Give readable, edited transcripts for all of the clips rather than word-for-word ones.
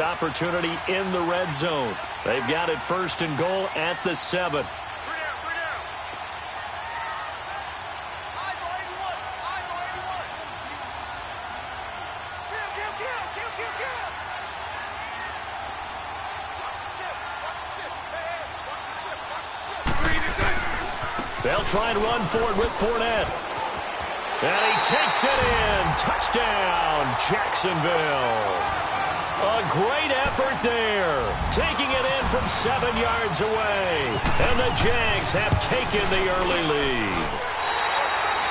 Opportunity in the red zone. They've got it 1st and goal at the 7. They'll try and run for it with Fournette. And he takes it in. Touchdown, Jacksonville. A great effort there, taking it in from 7 yards away. And the Jags have taken the early lead.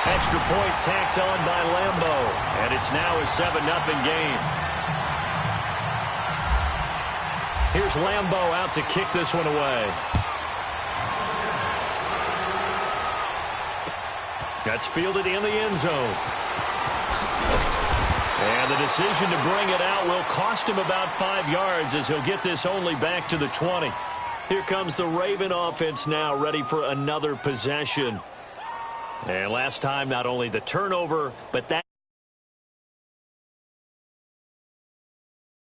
Extra point tacked on by Lambo. And it's now a 7-0 game. Here's Lambo out to kick this one away. That's fielded in the end zone. And the decision to bring it out will cost him about 5 yards as he'll get this only back to the 20. Here comes the Raven offense now, ready for another possession. And last time, not only the turnover, but that.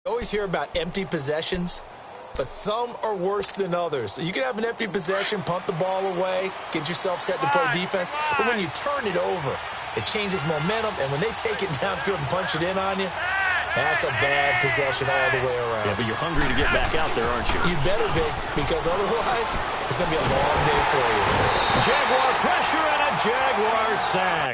You always hear about empty possessions, but some are worse than others. So you can have an empty possession, punt the ball away, get yourself set to play defense, but when you turn it over, it changes momentum, and when they take it downfield and punch it in on you, that's a bad possession all the way around. Yeah, but you're hungry to get back out there, aren't you? You better be, because otherwise it's going to be a long day for you. Jaguar pressure and a Jaguar sack.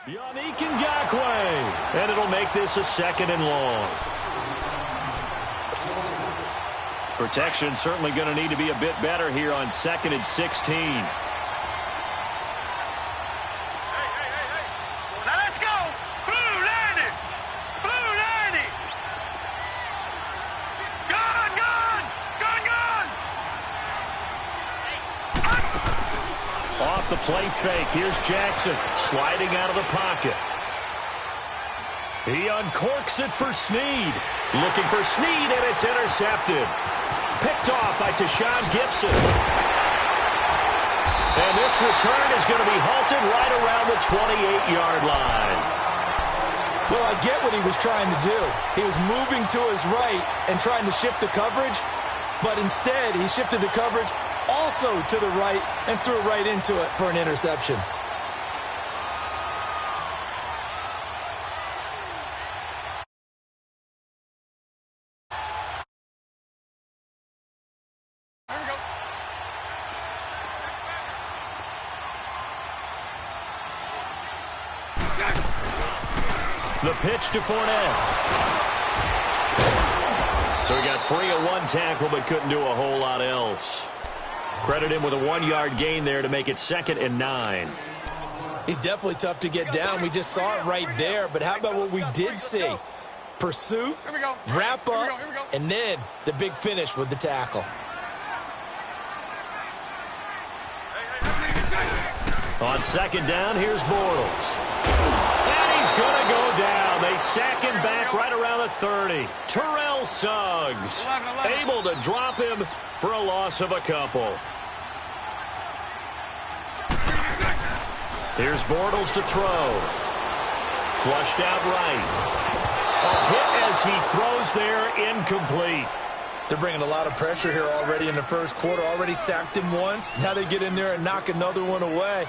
Yannick Ngakoue, and it'll make this a 2nd and long. Protection certainly going to need to be a bit better here on 2nd and 16. Hey. Now let's go. Blue 90. Blue 90. Gun. Off the play fake. Here's Jackson sliding out of the pocket. He uncorks it for Snead. Looking for Snead, and it's intercepted. Picked off by Tashawn Gibson. And this return is going to be halted right around the 28-yard line. Well, I get what he was trying to do. He was moving to his right and trying to shift the coverage, but instead he shifted the coverage also to the right and threw right into it for an interception. The pitch to Fournette. So he got free of one tackle but couldn't do a whole lot else. Credit him with a 1-yard gain there to make it 2nd and 9. He's definitely tough to get down. We just saw it right there. But how about what we did see? Pursuit, wrap up, and then the big finish with the tackle. On 2nd down, here's Bortles. And he's going to go down. They sack him back right around the 30. Terrell Suggs able to drop him for a loss of a couple. Here's Bortles to throw. Flushed out right. A hit as he throws there, incomplete. They're bringing a lot of pressure here already in the first quarter. Already sacked him once. Now they get in there and knock another one away.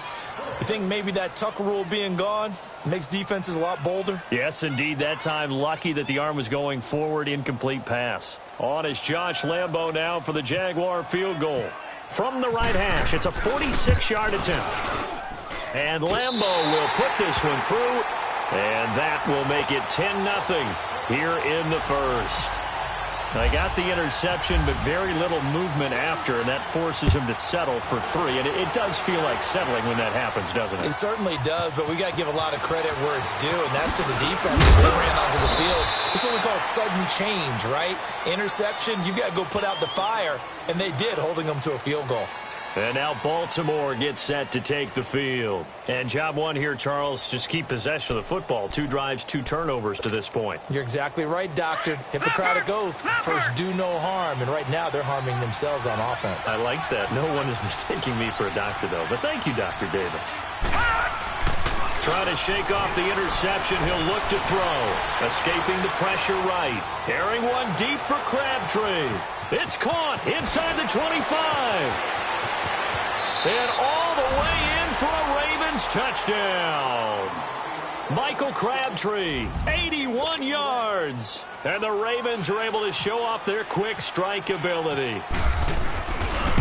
You think maybe that Tucker rule being gone makes defenses a lot bolder? Yes, indeed. That time, lucky that the arm was going forward. Incomplete pass. On is Josh Lambo now for the Jaguar field goal. From the right hash, it's a 46-yard attempt. And Lambo will put this one through. And that will make it 10-0 here in the first. They got the interception, but very little movement after, and that forces him to settle for 3. And it does feel like settling when that happens, doesn't it? It certainly does, but we got to give a lot of credit where it's due, and that's to the defense. They ran onto the field. This is what we call sudden change, right? Interception, you got to go put out the fire, and they did, holding them to a field goal. And now Baltimore gets set to take the field. And job one here, Charles, just keep possession of the football. 2 drives, 2 turnovers to this point. You're exactly right, Doctor. Hippocratic oath. First, do no harm. And right now, they're harming themselves on offense. I like that. No one is mistaking me for a doctor, though. But thank you, Dr. Davis. Trying to shake off the interception. He'll look to throw. Escaping the pressure right. Airing one deep for Crabtree. It's caught inside the 25. And all the way in for a Ravens touchdown. Michael Crabtree, 81 yards. And the Ravens are able to show off their quick strike ability.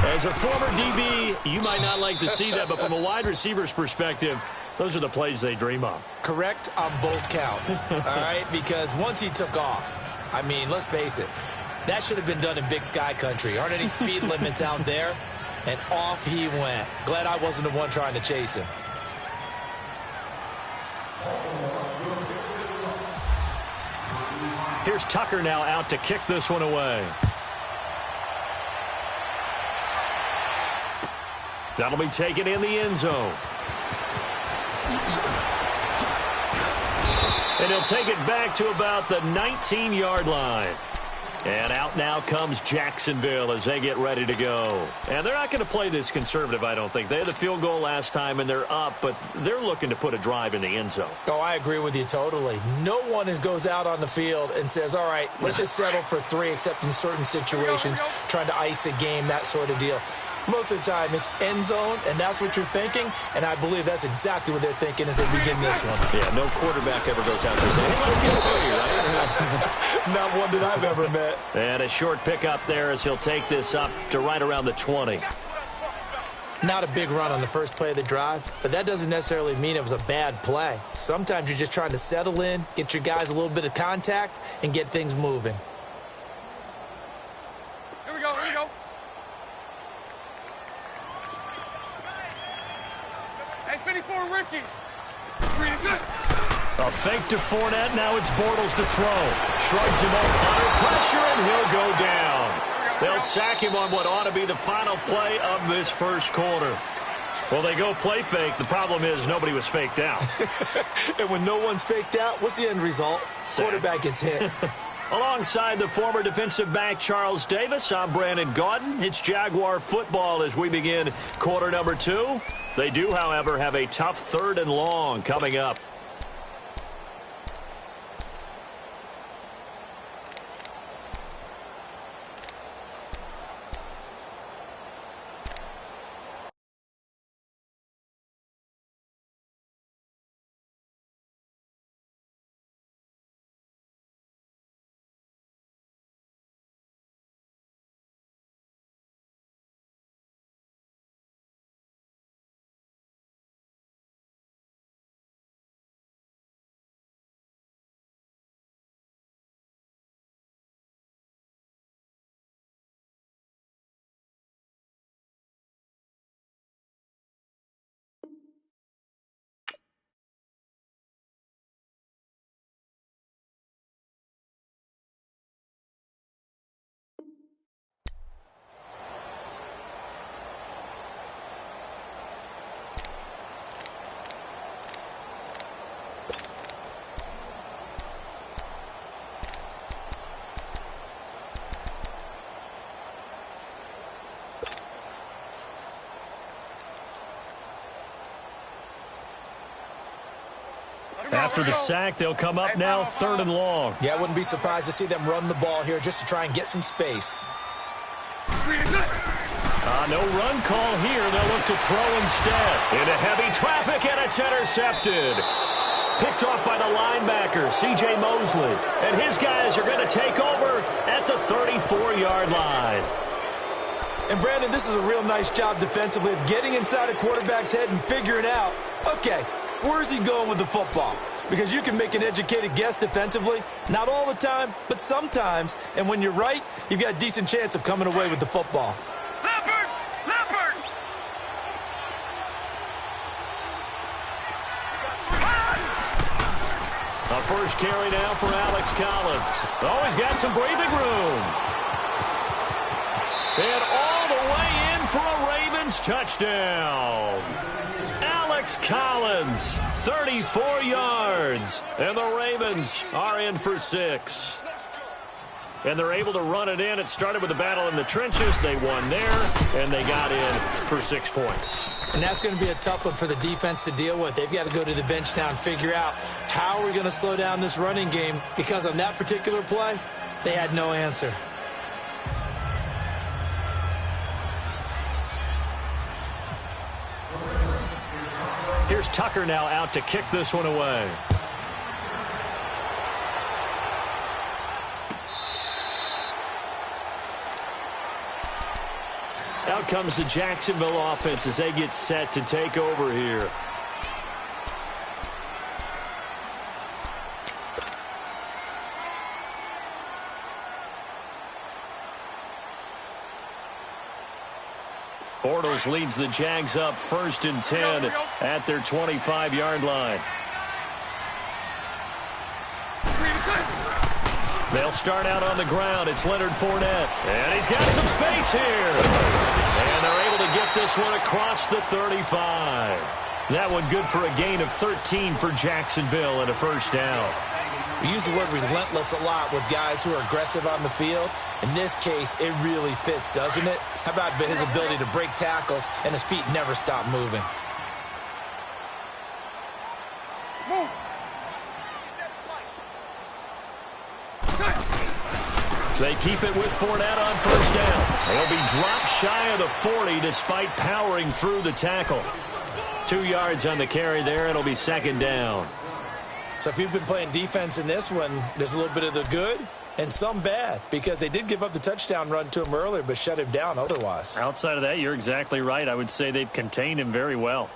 As a former DB, you might not like to see that, but from a wide receiver's perspective, those are the plays they dream of. Correct on both counts, all right? Because once he took off, I mean, let's face it, that should have been done in Big Sky Country. Aren't any speed limits out there? And off he went. Glad I wasn't the one trying to chase him. Here's Tucker now out to kick this one away. That'll be taken in the end zone. And he'll take it back to about the 19-yard line. And out now comes Jacksonville as they get ready to go. And they're not going to play this conservative, I don't think. They had the field goal last time, and they're up, but they're looking to put a drive in the end zone. Oh, I agree with you totally. No one goes out on the field and says, all right, let's just settle for 3, except in certain situations, trying to ice a game, that sort of deal. Most of the time, it's end zone, and that's what you're thinking, and I believe that's exactly what they're thinking as they begin this one. Yeah, no quarterback ever goes out there saying, hey, let's get 3, right? Not one that I've ever met. And a short pickup there as he'll take this up to right around the 20. Not a big run on the first play of the drive, but that doesn't necessarily mean it was a bad play. Sometimes you're just trying to settle in, get your guys a little bit of contact, and get things moving. Here we go, here we go. Hey, 54, Ricky. A fake to Fournette. Now it's Bortles to throw. Shrugs him up under pressure, and he'll go down. They'll sack him on what ought to be the final play of this first quarter. Well, they go play fake. The problem is nobody was faked out. And when no one's faked out, what's the end result? Sack. Quarterback gets hit. Alongside the former defensive back Charles Davis, I'm Brandon Gaudin. It's Jaguar football as we begin quarter number 2. They do, however, have a tough 3rd and long coming up. After the sack, they'll come up now 3rd and long. Yeah, I wouldn't be surprised to see them run the ball here just to try and get some space. No run call here. They'll look to throw instead. Into heavy traffic, and it's intercepted. Picked off by the linebacker, C.J. Mosley. And his guys are going to take over at the 34-yard line. And, Brandon, this is a real nice job defensively of getting inside a quarterback's head and figuring out, okay, where's he going with the football? Because you can make an educated guess defensively. Not all the time, but sometimes. And when you're right, you've got a decent chance of coming away with the football. Leopard! Leopard! A first carry now for Alex Collins. Oh, he's got some breathing room. And all the way in for a Ravens Collins, touchdown. Alex Collins, 34 yards. And the Ravens are in for 6. And they're able to run it in. It started with a battle in the trenches. They won there, and they got in for 6 points. And that's going to be a tough one for the defense to deal with. They've got to go to the bench now and figure out how are we going to slow down this running game, because on that particular play, they had no answer. Here's Tucker now out to kick this one away. Out comes the Jacksonville offense as they get set to take over here. Bortles leads the Jags up 1st and 10 at their 25-yard line. They'll start out on the ground. It's Leonard Fournette. And he's got some space here. And they're able to get this one across the 35. That one good for a gain of 13 for Jacksonville and a 1st down. We use the word relentless a lot with guys who are aggressive on the field. In this case, it really fits, doesn't it? How about his ability to break tackles and his feet never stop moving? They keep it with Fournette on 1st down. They'll be dropped shy of the 40 despite powering through the tackle. 2 yards on the carry there. It'll be 2nd down. So if you've been playing defense in this one, there's a little bit of the good and some bad, because they did give up the touchdown run to him earlier but shut him down otherwise. Outside of that, you're exactly right. I would say they've contained him very well.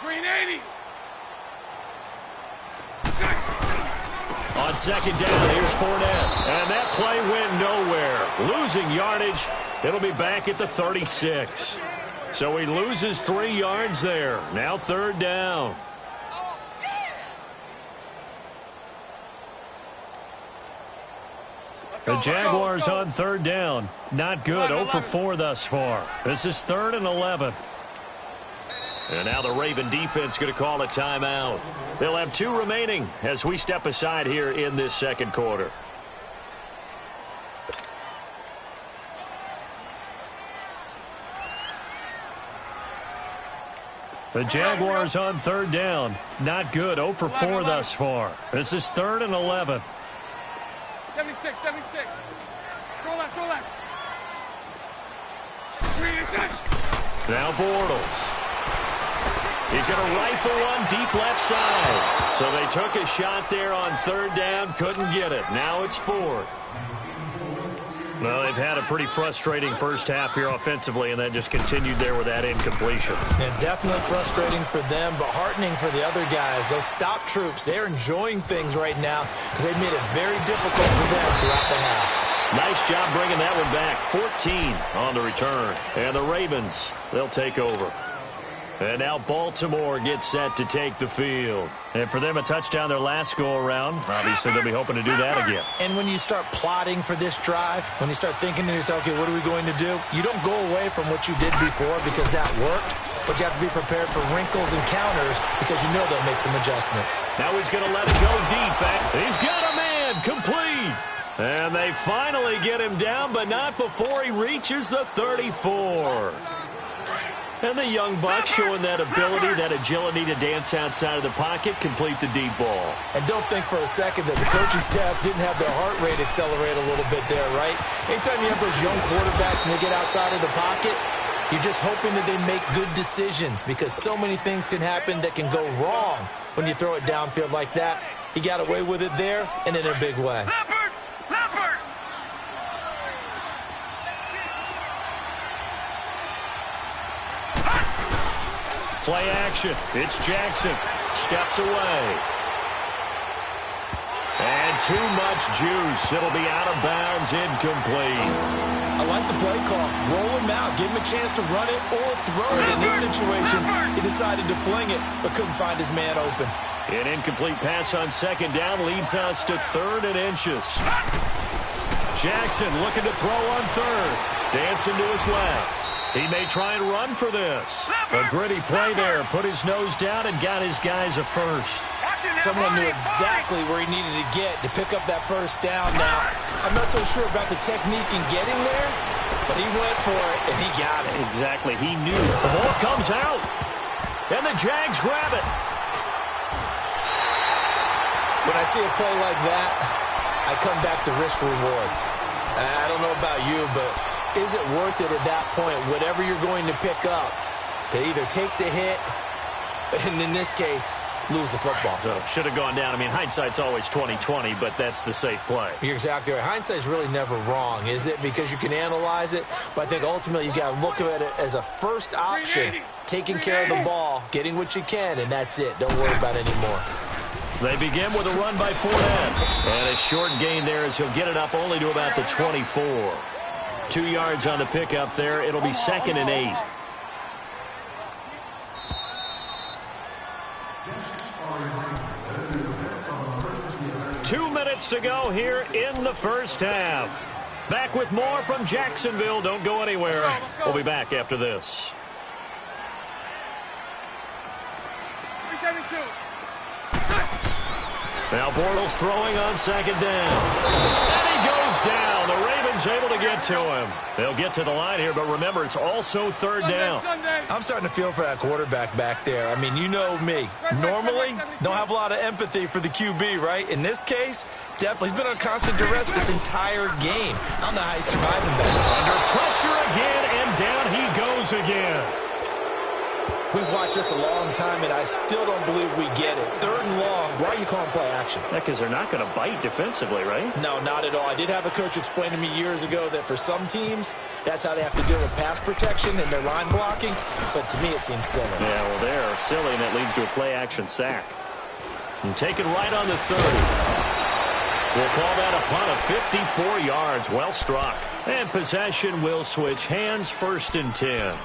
Green 80. On 2nd down, here's Fournette. And that play went nowhere. Losing yardage. It'll be back at the 36. So he loses 3 yards there. Now 3rd down. The Jaguars on 3rd down. Not good. 0 for 4 thus far. This is 3rd and 11. And now the Raven defense going to call a timeout. They'll have 2 remaining as we step aside here in this 2nd quarter. The Jaguars on 3rd down. Not good. 0 for 4 thus far. This is 3rd and 11. 76, 76. Throw left, throw left. Now Bortles. He's going to rifle one deep left side. So they took a shot there on 3rd down, couldn't get it. Now it's 4th. Well, they've had a pretty frustrating first half here offensively, and that just continued there with that incompletion. And definitely frustrating for them, but heartening for the other guys. Those stop troops, they're enjoying things right now because they've made it very difficult for them throughout the half. Nice job bringing that one back. 14 on the return. And the Ravens, they'll take over. And now Baltimore gets set to take the field. And for them, a touchdown their last go-around. Obviously, they'll be hoping to do that again. And when you start plotting for this drive, when you start thinking to yourself, okay, what are we going to do? You don't go away from what you did before because that worked, but you have to be prepared for wrinkles and counters because you know they'll make some adjustments. Now he's going to let it go deep. He's got a man complete. And they finally get him down, but not before he reaches the 34. And the young buck showing that ability, that agility to dance outside of the pocket, complete the deep ball. And don't think for a second that the coaching staff didn't have their heart rate accelerate a little bit there, right? Anytime you have those young quarterbacks and they get outside of the pocket, you're just hoping that they make good decisions because so many things can happen that can go wrong when you throw it downfield like that. He got away with it there and in a big way. Play action. It's Jackson. Steps away. And And too much juice. It'll be out of bounds, incomplete. I like the play call. Roll him out. Give him a chance to run it or throw it. In this situation, he decided to fling it, but couldn't find his man open. An incomplete pass on second down leads us to 3rd and inches. Jackson looking to throw on 3rd. Dancing to his left. He may try and run for this. A gritty play there. Put his nose down and got his guys a first. Someone knew exactly where he needed to get to pick up that first down. Now, I'm not so sure about the technique in getting there, but he went for it, and he got it. Exactly. He knew. The ball comes out, and the Jags grab it. When I see a play like that, I come back to risk-reward. I don't know about you, but is it worth it at that point, whatever you're going to pick up, to either take the hit, and in this case, lose the football? So should have gone down. I mean, hindsight's always 20/20, but that's the safe play. You're exactly right. Hindsight's really never wrong, is it? Because you can analyze it, but I think ultimately you got to look at it as a first option, taking care of the ball, getting what you can, and that's it. Don't worry about it anymore. They begin with a run by Fournette. And a short gain there as he'll get it up only to about the 24. 2 yards on the pickup there. It'll be 2nd and 8. Two minutes to go here in the first half. Back with more from Jacksonville. Don't go anywhere. We'll be back after this. 372. Now Bortles throwing on 2nd down. And he goes down. The Ravens able to get to him. They'll get to the line here, but remember, it's also 3rd down. I'm starting to feel for that quarterback back there. I mean, you know me. Normally, don't have a lot of empathy for the QB, right? In this case, definitely. He's been on constant duress this entire game. I don't know how he's surviving back. Under pressure again, and down he goes again. We've watched this a long time, and I still don't believe we get it. 3rd and long. Why are you calling play action? Because they're not going to bite defensively, right? No, not at all. I did have a coach explain to me years ago that for some teams, that's how they have to deal with pass protection and their line blocking. But to me, it seems silly. Yeah, well, they're silly, and that leads to a play-action sack. And taken right on the 30. We'll call that a punt of 54 yards. Well struck. And possession will switch hands, 1st and 10.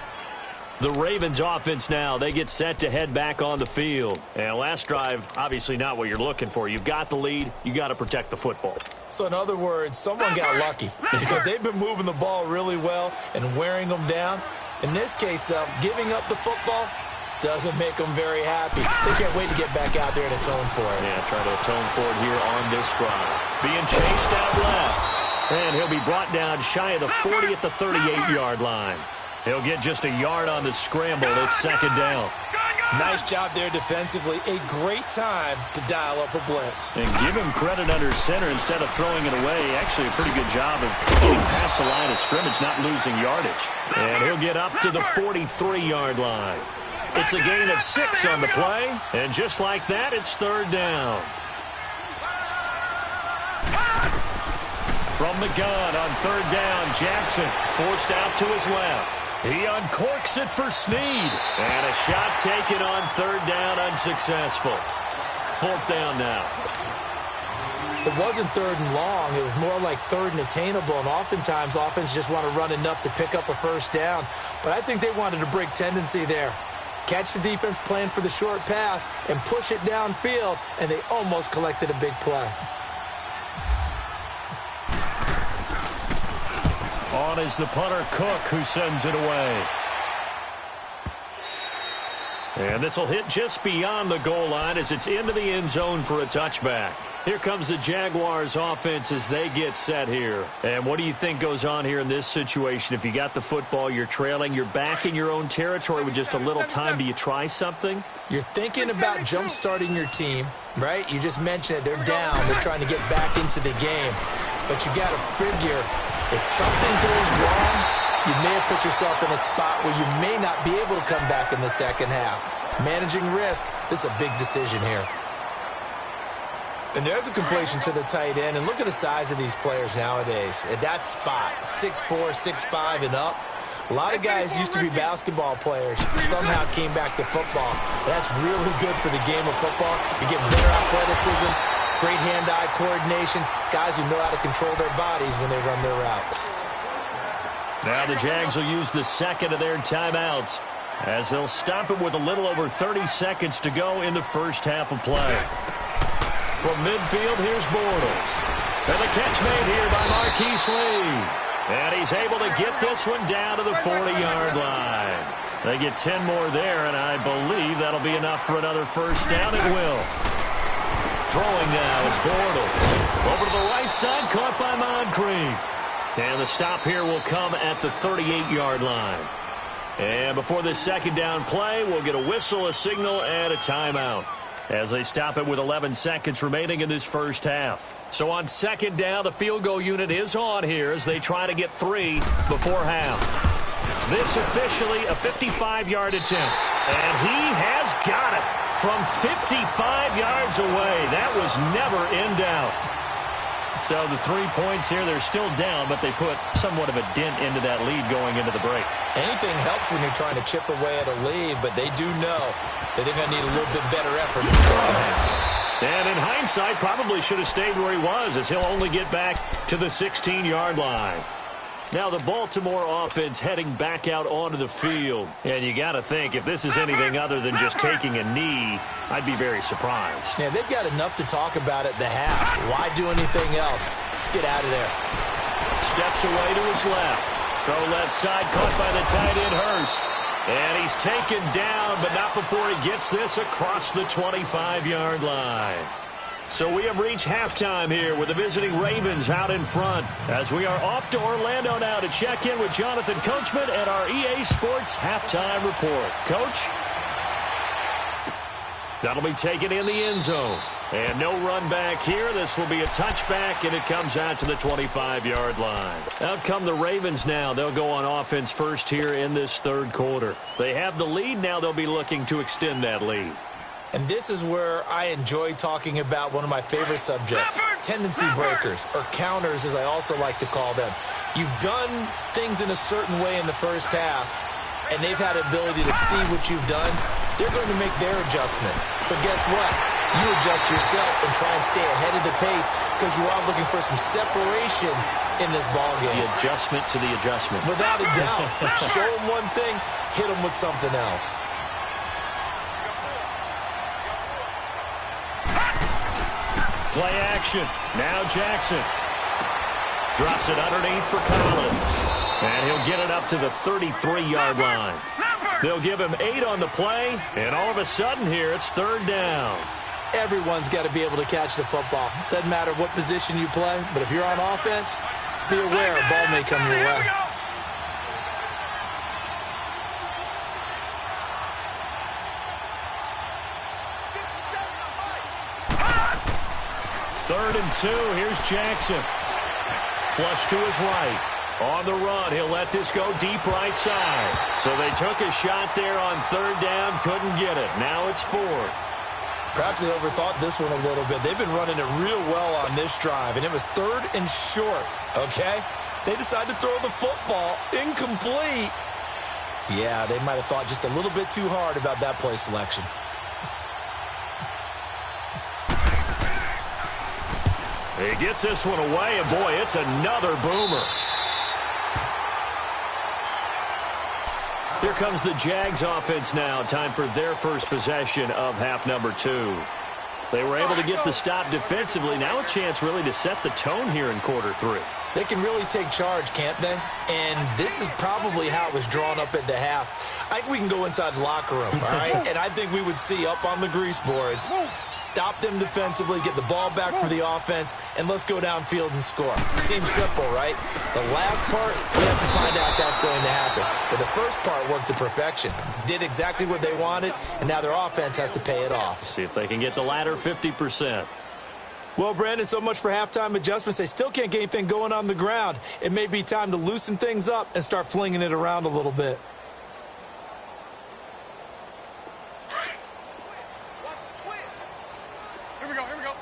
The Ravens offense now, they get set to head back on the field. And last drive, obviously not what you're looking for. You've got the lead. You got to protect the football. So in other words, someone got lucky because they've been moving the ball really well and wearing them down. In this case, though, giving up the football doesn't make them very happy. They can't wait to get back out there and atone for it. Yeah, try to atone for it here on this drive. Being chased out left. And he'll be brought down shy of the 40 at the 38-yard line. He'll get just a yard on the scramble. It's 2nd down. Nice job there defensively. A great time to dial up a blitz. And give him credit under center instead of throwing it away. Actually, a pretty good job of getting past the line of scrimmage, not losing yardage. And he'll get up to the 43-yard line. It's a gain of 6 on the play. And just like that, it's 3rd down. From the gun on 3rd down, Jackson forced out to his left. He uncorks it for Snead. And a shot taken on 3rd down, unsuccessful. 4th down now. It wasn't 3rd and long. It was more like 3rd and attainable. And oftentimes, offense just want to run enough to pick up a 1st down. But I think they wanted a break tendency there. Catch the defense playing for the short pass and push it downfield. And they almost collected a big play. On is the punter, Cook, who sends it away. And this will hit just beyond the goal line as it's into the end zone for a touchback. Here comes the Jaguars offense as they get set here. And what do you think goes on here in this situation? If you got the football, you're trailing, you're back in your own territory with just a little time. Do you try something? You're thinking about jump-starting your team, right? You just mentioned it. They're down. They're trying to get back into the game. But you got to figure if something goes wrong, you may have put yourself in a spot where you may not be able to come back in the second half. Managing risk, this is a big decision here. And there's a completion to the tight end. And look at the size of these players nowadays. At that spot, 6'4", 6'5", and up. A lot of guys used to be basketball players, somehow came back to football. That's really good for the game of football. You're getting better athleticism, Great hand-eye coordination. Guys who know how to control their bodies when they run their routes. Now the Jags will use the second of their timeouts as they'll stop it with a little over 30 seconds to go in the first half of play. From midfield, here's Bortles. And the catch made here by Marquise Lee. And he's able to get this one down to the 40-yard line. They get 10 more there, and I believe that'll be enough for another first down. It will. Throwing now is Bortles. Over to the right side, caught by Moncrief. And the stop here will come at the 38-yard line. And before this second down play, we'll get a whistle, a signal, and a timeout as they stop it with 11 seconds remaining in this first half. So on second down, the field goal unit is on here as they try to get 3 before half. This officially a 55-yard attempt. And he has got it from 55 yards away. That was never in doubt. So the 3 points here, they're still down, but they put somewhat of a dent into that lead going into the break. Anything helps when you're trying to chip away at a lead, but they do know that they're going to need a little bit better effort in the second half. And in hindsight, probably should have stayed where he was as he'll only get back to the 16-yard line. Now the Baltimore offense heading back out onto the field. And you got to think, if this is anything other than just taking a knee, I'd be very surprised. Yeah, they've got enough to talk about at the half. Why do anything else? Let's get out of there. Steps away to his left. Throw left side, caught by the tight end Hurst. And he's taken down, but not before he gets this across the 25-yard line. So we have reached halftime here with the visiting Ravens out in front as we are off to Orlando now to check in with Jonathan Coachman and our EA Sports Halftime Report. Coach? That'll be taken in the end zone. And no run back here. This will be a touchback, and it comes out to the 25-yard line. Out come the Ravens now. They'll go on offense first here in this third quarter. They have the lead. Now they'll be looking to extend that lead. And this is where I enjoy talking about one of my favorite subjects, tendency breakers, or counters as I also like to call them. You've done things in a certain way in the first half, and they've had the ability to see what you've done. They're going to make their adjustments. So guess what? You adjust yourself and try and stay ahead of the pace because you are looking for some separation in this ballgame. The adjustment to the adjustment. Without a doubt. Show them one thing, hit them with something else. Play action. Now Jackson. Drops it underneath for Collins. And he'll get it up to the 33-yard line. They'll give him 8 on the play, and all of a sudden here it's third down. Everyone's got to be able to catch the football. Doesn't matter what position you play, but if you're on offense, be aware a ball may come your way. Third and 2, here's Jackson. Flush to his right. On the run, he'll let this go deep right side. So they took a shot there on third down, couldn't get it. Now it's fourth. Perhaps they overthought this one a little bit. They've been running it real well on this drive, and it was third and short, okay? They decided to throw the football incomplete. Yeah, they might have thought just a little bit too hard about that play selection. He gets this one away, and boy, it's another boomer. Here comes the Jags offense now. Time for their first possession of half number 2. They were able to get the stop defensively. Now a chance really to set the tone here in quarter 3. They can really take charge, can't they? And this is probably how it was drawn up at the half. I think we can go inside the locker room, all right? And I think we would see up on the grease boards, stop them defensively, get the ball back for the offense, and let's go downfield and score. Seems simple, right? The last part, we have to find out if that's going to happen. But the first part worked to perfection. Did exactly what they wanted, and now their offense has to pay it off. See if they can get the latter 50%. Well, Brandon, so much for halftime adjustments. They still can't get anything going on the ground. It may be time to loosen things up and start flinging it around a little bit. Here we go, here we go.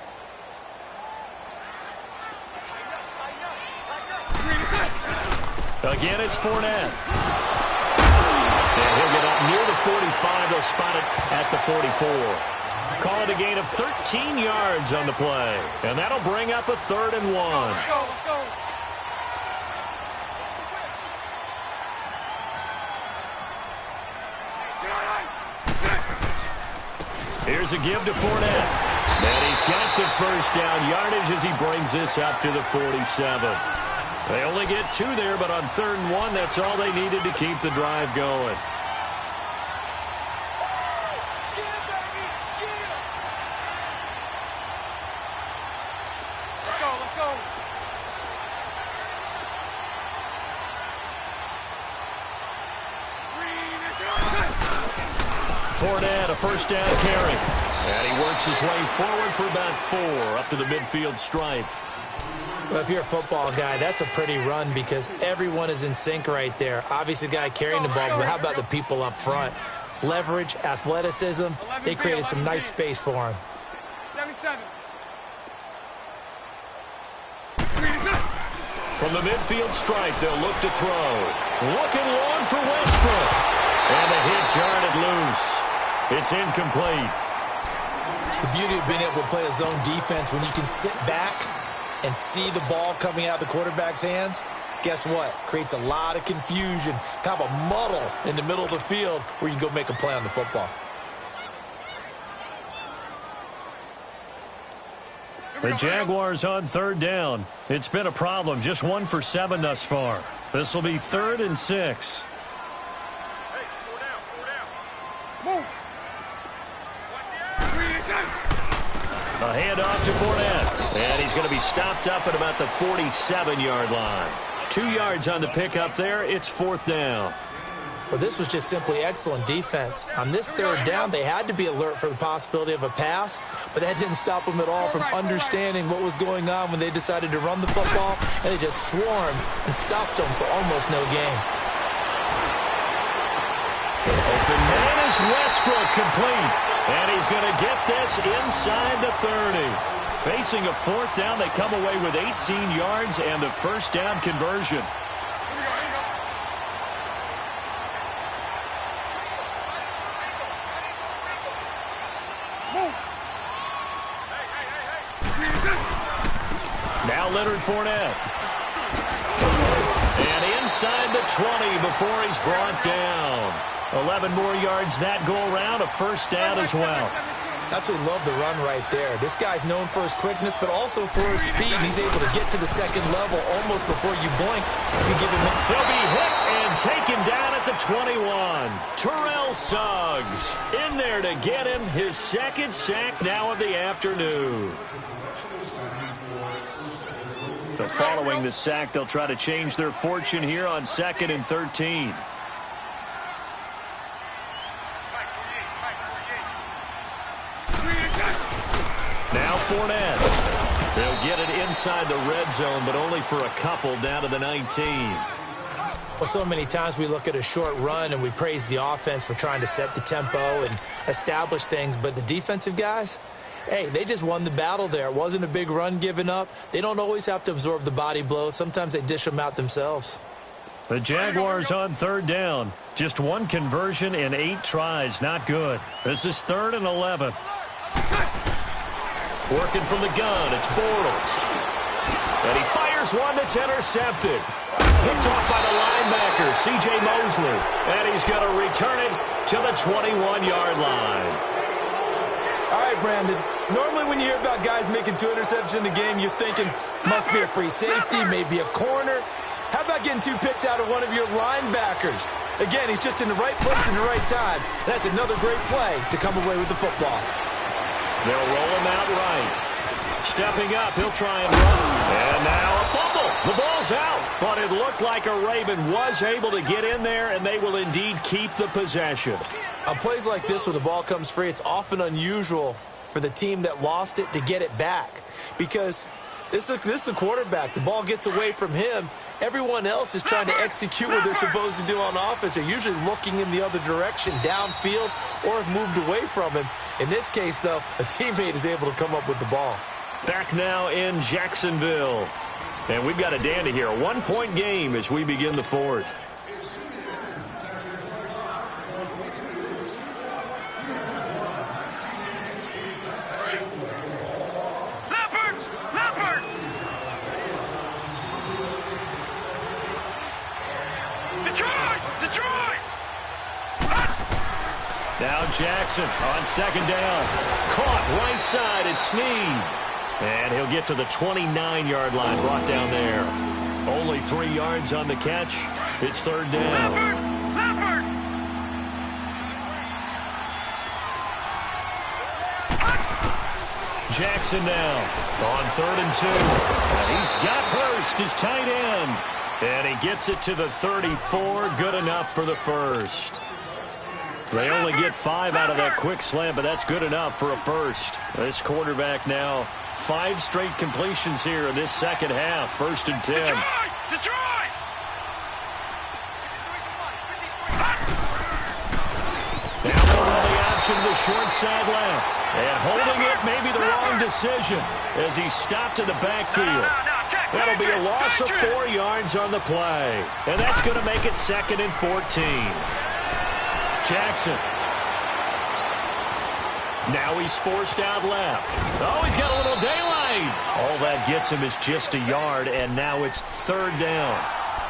Again, it's Fournette. And he'll get up near the 45. They'll spot it at the 44. Call it a gain of 13 yards on the play. And that'll bring up a 3rd and 1. Let's go, let's go. Here's a give to Fournette. And he's got the first down yardage as he brings this up to the 47. They only get 2 there, but on 3rd and 1, that's all they needed to keep the drive going. Fournette, a first down carry. And he works his way forward for about 4 up to the midfield stripe. Well, if you're a football guy, that's a pretty run because everyone is in sync right there. Obviously, the guy carrying the ball, but how about the people up front? Leverage, athleticism, they created some nice space for him. 77. From the midfield stripe, they'll look to throw. Looking long for Westbrook. And the hit jarred loose. It's incomplete. The beauty of being able to play a zone defense when you can sit back and see the ball coming out of the quarterback's hands, guess what? Creates a lot of confusion, kind of a muddle in the middle of the field where you can go make a play on the football. The Jaguars on 3rd down. It's been a problem. Just 1 for 7 thus far. This will be 3rd and 6. A handoff to Fournette. And he's going to be stopped up at about the 47-yard line. 2 yards on the pickup there. It's 4th down. Well, this was just simply excellent defense. On this 3rd down, they had to be alert for the possibility of a pass, but that didn't stop them at all from understanding what was going on when they decided to run the football, and they just swarmed and stopped them for almost no gain. Open man is Westbrook, complete. And he's going to get this inside the 30. Facing a 4th down, they come away with 18 yards and the first down conversion. Now Leonard Fournette. And inside the 20 before he's brought down. 11 more yards that go around, a first down as well. Absolutely love the run right there. This guy's known for his quickness, but also for his speed. He's able to get to the 2nd level almost before you blink. If you give him He'll be hit and taken down at the 21. Terrell Suggs in there to get him his 2nd sack now of the afternoon. So following the sack, they'll try to change their fortune here on 2nd and 13. Now Fournette. They'll get it inside the red zone, but only for a couple down to the 19. Well, so many times we look at a short run and we praise the offense for trying to set the tempo and establish things, but the defensive guys, hey, they just won the battle there. It wasn't a big run given up. They don't always have to absorb the body blows. Sometimes they dish them out themselves. The Jaguars on 3rd down. Just 1 conversion in 8 tries. Not good. This is 3rd and 11. Working from the gun, it's Bortles. And he fires one that's intercepted. Picked off by the linebacker, C.J. Mosley. And he's going to return it to the 21-yard line. All right, Brandon. Normally when you hear about guys making 2 interceptions in the game, you're thinking must be a free safety, maybe a corner. How about getting 2 picks out of one of your linebackers? Again, he's just in the right place in the right time. That's another great play to come away with the football. They'll roll him out right. Stepping up, he'll try and run. And now a fumble. The ball's out. But it looked like a Raven was able to get in there, and they will indeed keep the possession. On plays like this when the ball comes free, it's often unusual for the team that lost it to get it back. Because this is a quarterback. The ball gets away from him. Everyone else is trying to execute what they're supposed to do on offense. They're usually looking in the other direction, downfield, or have moved away from him. In this case, though, a teammate is able to come up with the ball. Back now in Jacksonville. And we've got a dandy here. A 1-point game as we begin the 4th. Now Jackson on second down. Caught right side. It's Snead. And he'll get to the 29-yard line, brought down there. Only 3 yards on the catch. It's third down. Leopard! Jackson now on 3rd and 2. And he's got Hurst, his tight end. And he gets it to the 34. Good enough for the first. They only get 5 out of that quick slant, but that's good enough for a first. This quarterback now 5 straight completions here in this second half. 1st and 10. Detroit! Now they'll run the option to the short side left. And holding it may be the wrong decision as he's stopped in the backfield. That'll be a loss of 4 yards on the play. And that's going to make it 2nd and 14. Jackson. Now he's forced out left. Oh, he's got a little daylight. All that gets him is just a yard, and now it's 3rd down.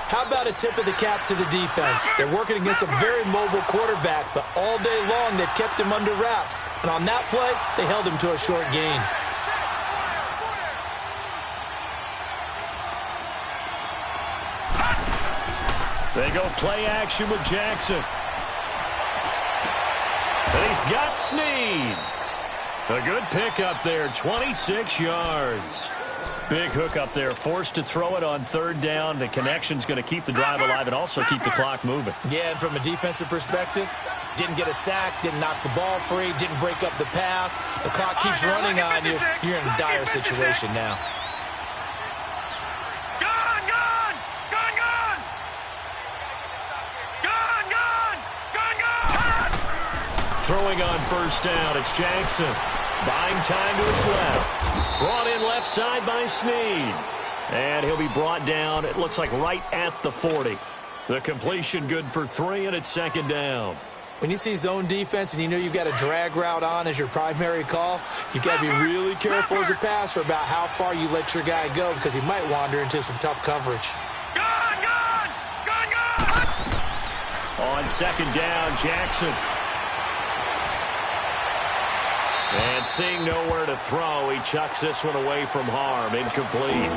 How about a tip of the cap to the defense? They're working against a very mobile quarterback, but all day long they've kept him under wraps. And on that play, they held him to a short gain. They go play action with Jackson. And he's got Snead. A good pick up there, 26 yards. Big hook up there, forced to throw it on 3rd down. The connection's going to keep the drive alive and also keep the clock moving. Yeah, and from a defensive perspective, didn't get a sack, didn't knock the ball free, didn't break up the pass. The clock keeps running on you. You're in a dire situation now. Throwing on 1st down, it's Jackson. Buying time to his left. Brought in left side by Snead. And he'll be brought down, it looks like right at the 40. The completion good for 3, and it's 2nd down. When you see zone defense and you know you've got a drag route on as your primary call, you've got to be really careful as a passer about how far you let your guy go because he might wander into some tough coverage. On 2nd down, Jackson. And seeing nowhere to throw, he chucks this one away from harm. Incomplete.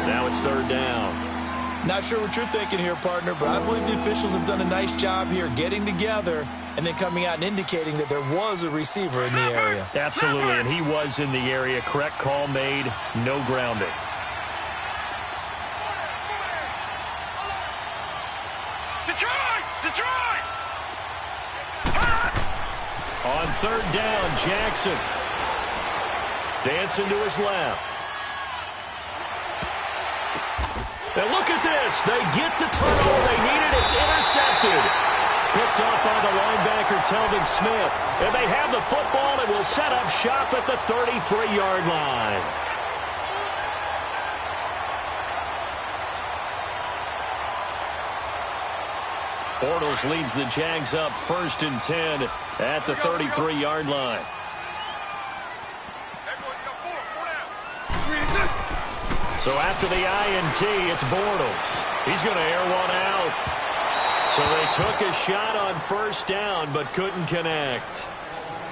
Now it's 3rd down. Not sure what you're thinking here, partner, but I believe the officials have done a nice job here getting together and then coming out and indicating that there was a receiver in the area. Absolutely, and he was in the area. Correct call made. No grounding. Detroit! On 3rd down, Jackson. Dancing to his left. And look at this. They get the turnover they needed. It's intercepted. Picked off by the linebacker, Telvin Smith. And they have the football and will set up shop at the 33-yard line. Bortles leads the Jags up 1st and 10 at the 33-yard line. So after the INT, it's Bortles. He's going to air one out. So they took a shot on 1st down but couldn't connect.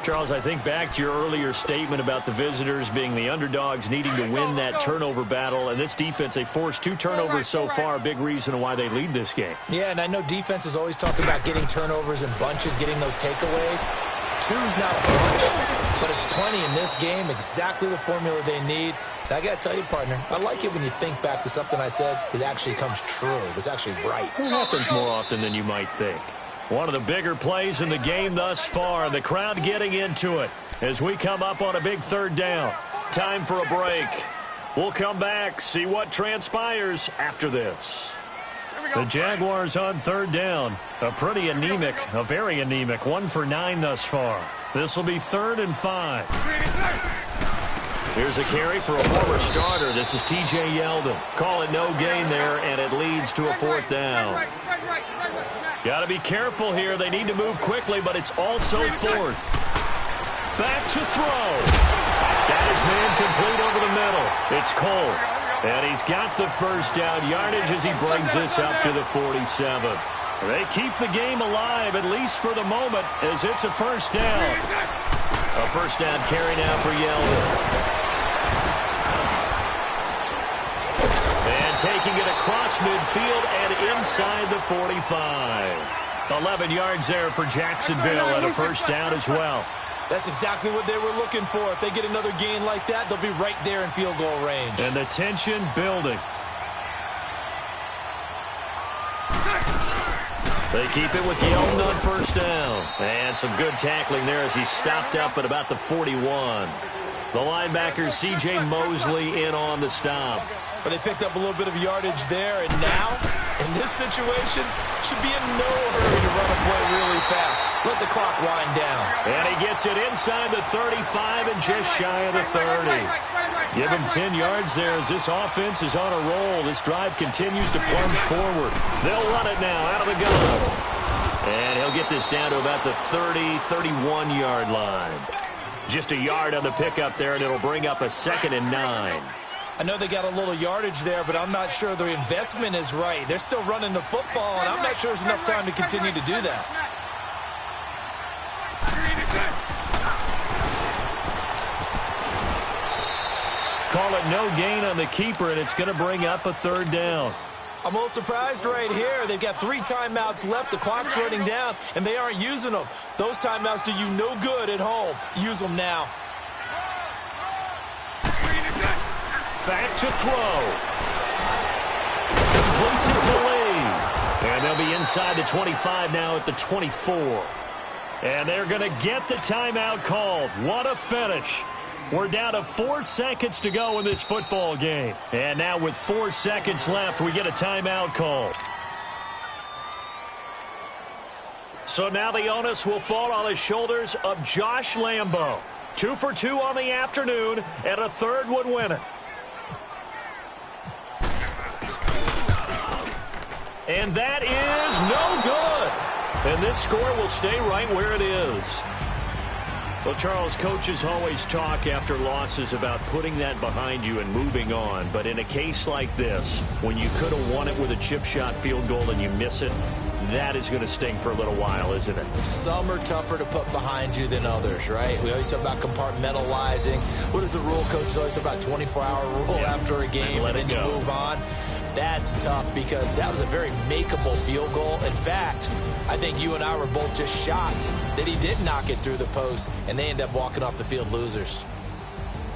Charles, I think back to your earlier statement about the visitors being the underdogs needing to win that turnover battle. And this defense, they forced 2 turnovers so far, a big reason why they lead this game. Yeah, and I know defense is always talking about getting turnovers in bunches, getting those takeaways. 2's not a bunch, but it's plenty in this game, exactly the formula they need. And I got to tell you, partner, I like it when you think back to something I said that actually comes true, that's actually right. It happens more often than you might think. One of the bigger plays in the game thus far. The crowd getting into it as we come up on a big 3rd down. Time for a break. We'll come back, see what transpires after this. The Jaguars on 3rd down. A pretty anemic, a very anemic 1 for 9 thus far. This will be 3rd and 5. Here's a carry for a former starter. This is TJ Yeldon. Call it no gain there, and it leads to a 4th down. Got to be careful here. They need to move quickly, but it's also 4th. Back to throw. That is man complete over the middle. It's Cole. And he's got the 1st down yardage as he brings this up to the 47. They keep the game alive, at least for the moment, as it's a first down. A first down carry now for Yeldon. And taking it across midfield and inside the 45. 11 yards there for Jacksonville and a first down as well. That's exactly what they were looking for. If they get another gain like that, they'll be right there in field goal range. And the tension building. They keep it with Yeldon on first down. And some good tackling there as he stopped up at about the 41. The linebacker, C.J. Mosley, in on the stop. But they picked up a little bit of yardage there, and now, in this situation, should be in no hurry to run a play really fast. Let the clock wind down. And he gets it inside the 35 and just shy of the 30. Give him 10 yards there as this offense is on a roll. This drive continues to plunge forward. They'll run it now out of the gun. And he'll get this down to about the 30, 31-yard line. Just a yard on the pickup there, and it'll bring up a 2nd and 9. I know they got a little yardage there, but I'm not sure the investment is right. They're still running the football, and I'm not sure there's enough time to continue to do that. Call it no gain on the keeper, and it's going to bring up a 3rd down. I'm a little surprised right here. They've got 3 timeouts left. The clock's running down, and they aren't using them. Those timeouts do you no good at home. Use them now. Back to throw. Completes it to Lee. And they'll be inside the 25 now at the 24. And they're going to get the timeout called. What a finish. We're down to 4 seconds to go in this football game. And now with 4 seconds left, we get a timeout called. So now the onus will fall on the shoulders of Josh Lambo. 2 for 2 on the afternoon, and a 3rd would win it. And that is no good. And this score will stay right where it is. Well, Charles, coaches always talk after losses about putting that behind you and moving on. But in a case like this, when you could have won it with a chip shot field goal and you miss it, that is going to sting for a little while, isn't it? Some are tougher to put behind you than others, right? We always talk about compartmentalizing. What is the rule, coach? It's always about 24-hour rule after a game, and then you move on. That's tough because that was a very makeable field goal. In fact, I think you and I were both just shocked that he did knock it through the post, and they end up walking off the field losers.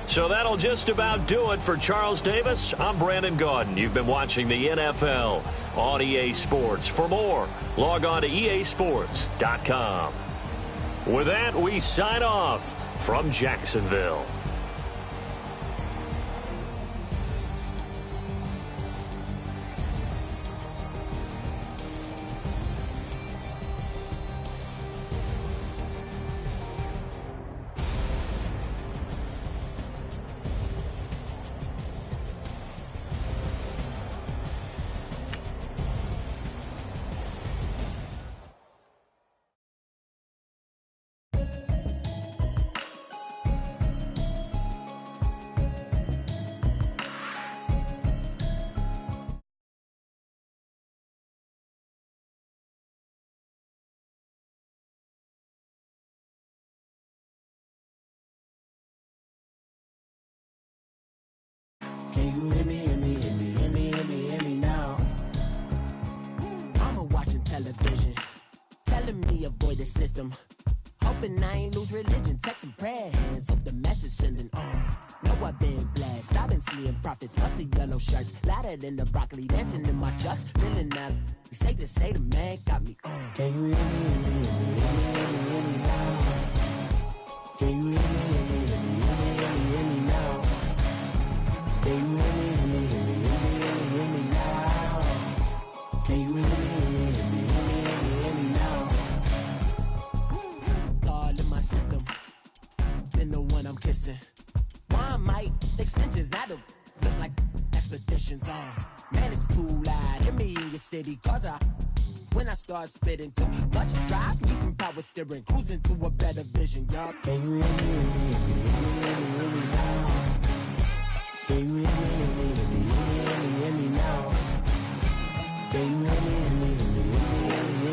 So that'll just about do it for Charles Davis. I'm Brandon Gaudin. You've been watching the NFL on EA Sports. For more, log on to easports.com. With that, we sign off from Jacksonville. Can you hear me, hear me, hear me, hear me, hear me, hear me now? Mama watching television, telling me avoid the system. Hoping I ain't lose religion, texting prayer hands, hope the message sending on. Know I've been blessed, I've been seeing prophets, mostly yellow shirts, louder than the broccoli, dancing in my chucks, feeling out. It's safe to say the man got me on. Can you hear me, hear me, hear me, hear me, hear me, hear me now? Can you hear me, hear me, hear me, hear me, hear me, hear me now? Can you hear me, hear me, hear me, hear me, hear me, hear me now? Can you hear me, hear me, hear me, hear me, hear me, hear me now? All in my system, been the one I'm kissing. Why might extensions out of look like expeditions on? Man, it's too loud. Hear me in your city, cause when I start spitting too much drive, need some power steering, cruising to a better vision, y'all. Can you hear me, hear me, hear me, hear me, hear me, hear me now? Can you hear me, hear me, hear me, hear me, hear me now? Can you hear me, hear me, hear me, hear me, hear me,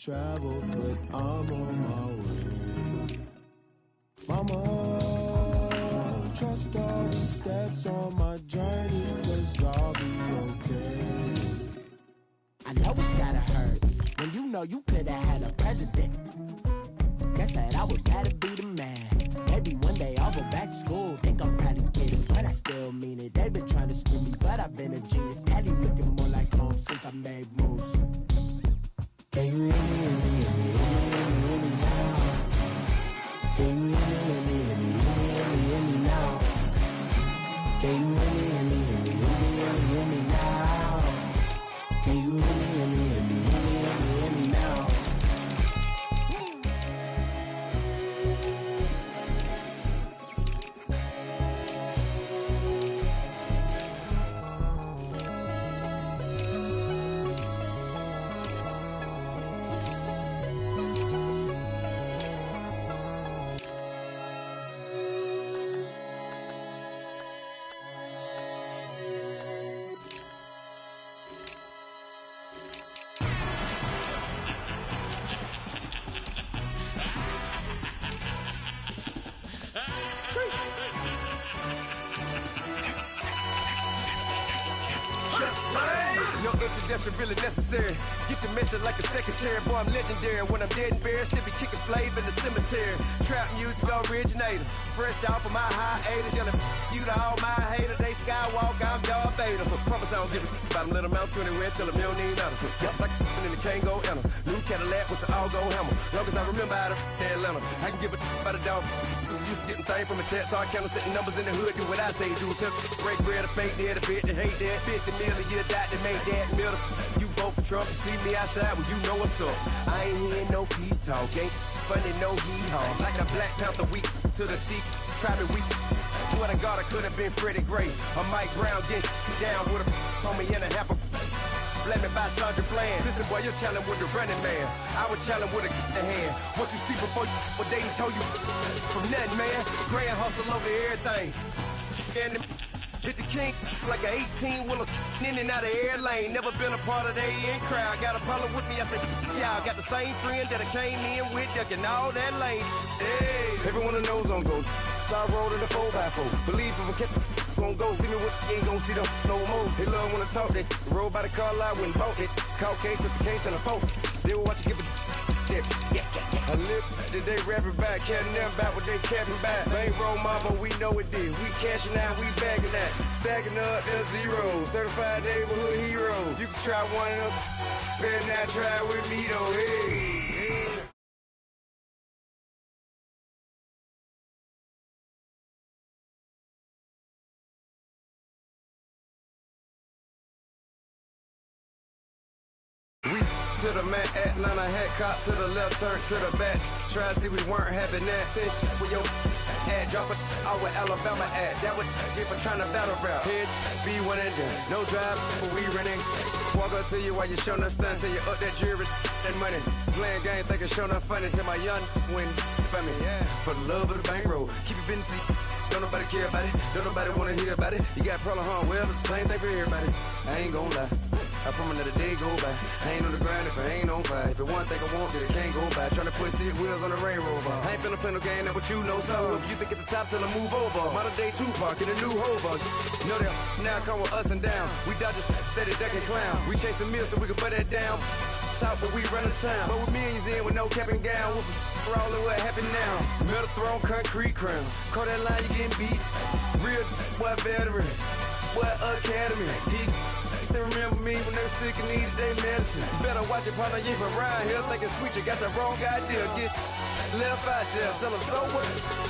travel, but I'm on my way. Mama, trust all the steps on my journey, 'cause I'll be okay. I know it's gotta hurt when you know you could've had a president. Guess that I would better be the man. Maybe one day I'll go back to school. Think I'm probably kidding, but I still mean it. They've been trying to screw me, but I've been a genius. Daddy looking more like home since I made moves. Can you hear me, hear me, hear me, hear me, hear me now? Can you hear me, hear me, hear me, hear me, hear me, hear me now? Can you hear me, hear me, hear me, hear me, hear me, hear me now? Can you hear me, hear me, hear me, hear me, hear me, hear me now? No introduction really necessary. Get the message like a secretary. Boy, I'm legendary. When I'm dead and buried, still be kicking flavor in the cemetery. Trap music originator. Fresh off of my hiatus. Yelling you to all my haters. They skywalk, I'm Darth Vader. Promise I don't give a about them. Let them out to anywhere till them don't need matter. Yup, like and the can't go enter. New Cadillac with an all-go hammer. Long as I remember how to Atlanta. I can give a about a dog. Used to getting things from a text, so I count setting numbers in the hood. Do what I say, do. Tell break bread, a fake dead, a bit, to hate that. 50 million, you die to make that middle. You vote for Trump, you see me outside, well, you know what's up. I ain't hearing no peace talk, ain't funny, no heat haul. Like a Black Panther weak to the teeth, try me weak. Swear to God, I could have been Freddie Gray. Or Mike Brown getting down with a on me and a half a. Let me buy Sandra Bland. Listen, boy, you're challenging with the running man. I would challenge with a hand. What you see before you, what they told you from nothing, man. Grand hustle over everything. And hit the king like an 18-wheeler in and out of air lane. Never been a part of the in crowd. Got a problem with me? I said, yeah, I got the same friend that I came in with, ducking all that lane. Hey, everyone that knows on go. I rolled in the 4x4. Believe if I kept gon' go see me with ain't gon' see them no more. They love when I talk that. Roll by the car lot when bought it. Call case at the case and a phone. They will watch you give a that. I live today rapping back, caring them back what they capping back. Bankroll mama, we know it did. We cashing out, we bagging that. Stacking up, there's zero. Certified neighborhood hero. You can try one of them. Better not try with me though. Hey. To the mat, Atlanta hat cop to the left, turn to the back. Try to see we weren't having that. Sit with your ad, drop it out with Alabama ad. That would give for trying to battle rap. Head, be one and done. No drive, but we running. Walk up to you while you showing us stun till you up that jewelry and money. Playing game, thinking showing up funny till my young win for me. Yeah, for the love of the bankroll. Keep it been to you. Don't nobody care about it. Don't nobody wanna hear about it. You got a problem, huh? Well, it's the same thing for everybody. I ain't gon' lie. I promise that a day go by. I ain't on the grind if I ain't on fire. If it one thing I want, then it can't go by. Tryna put 6 wheels on the railroad. I ain't finna play no game, that what you know. So if you think at the top till I move over. Modern day Tupac in a new Hova. Know that now come with us and down. We dodge a steady ducking clown. We chase a meal so we can put that down. Top, but we run the town. But with millions in with no cap and gown. We're all in what happened now. Metal throne, concrete crown. Call that line, you getting beat. Real, what veteran. What academy. He still remember me when they were sick and needed their medicine. Better watch it, partner, you from around here thinking sweet, you got the wrong idea. Get left out there, tell them so what?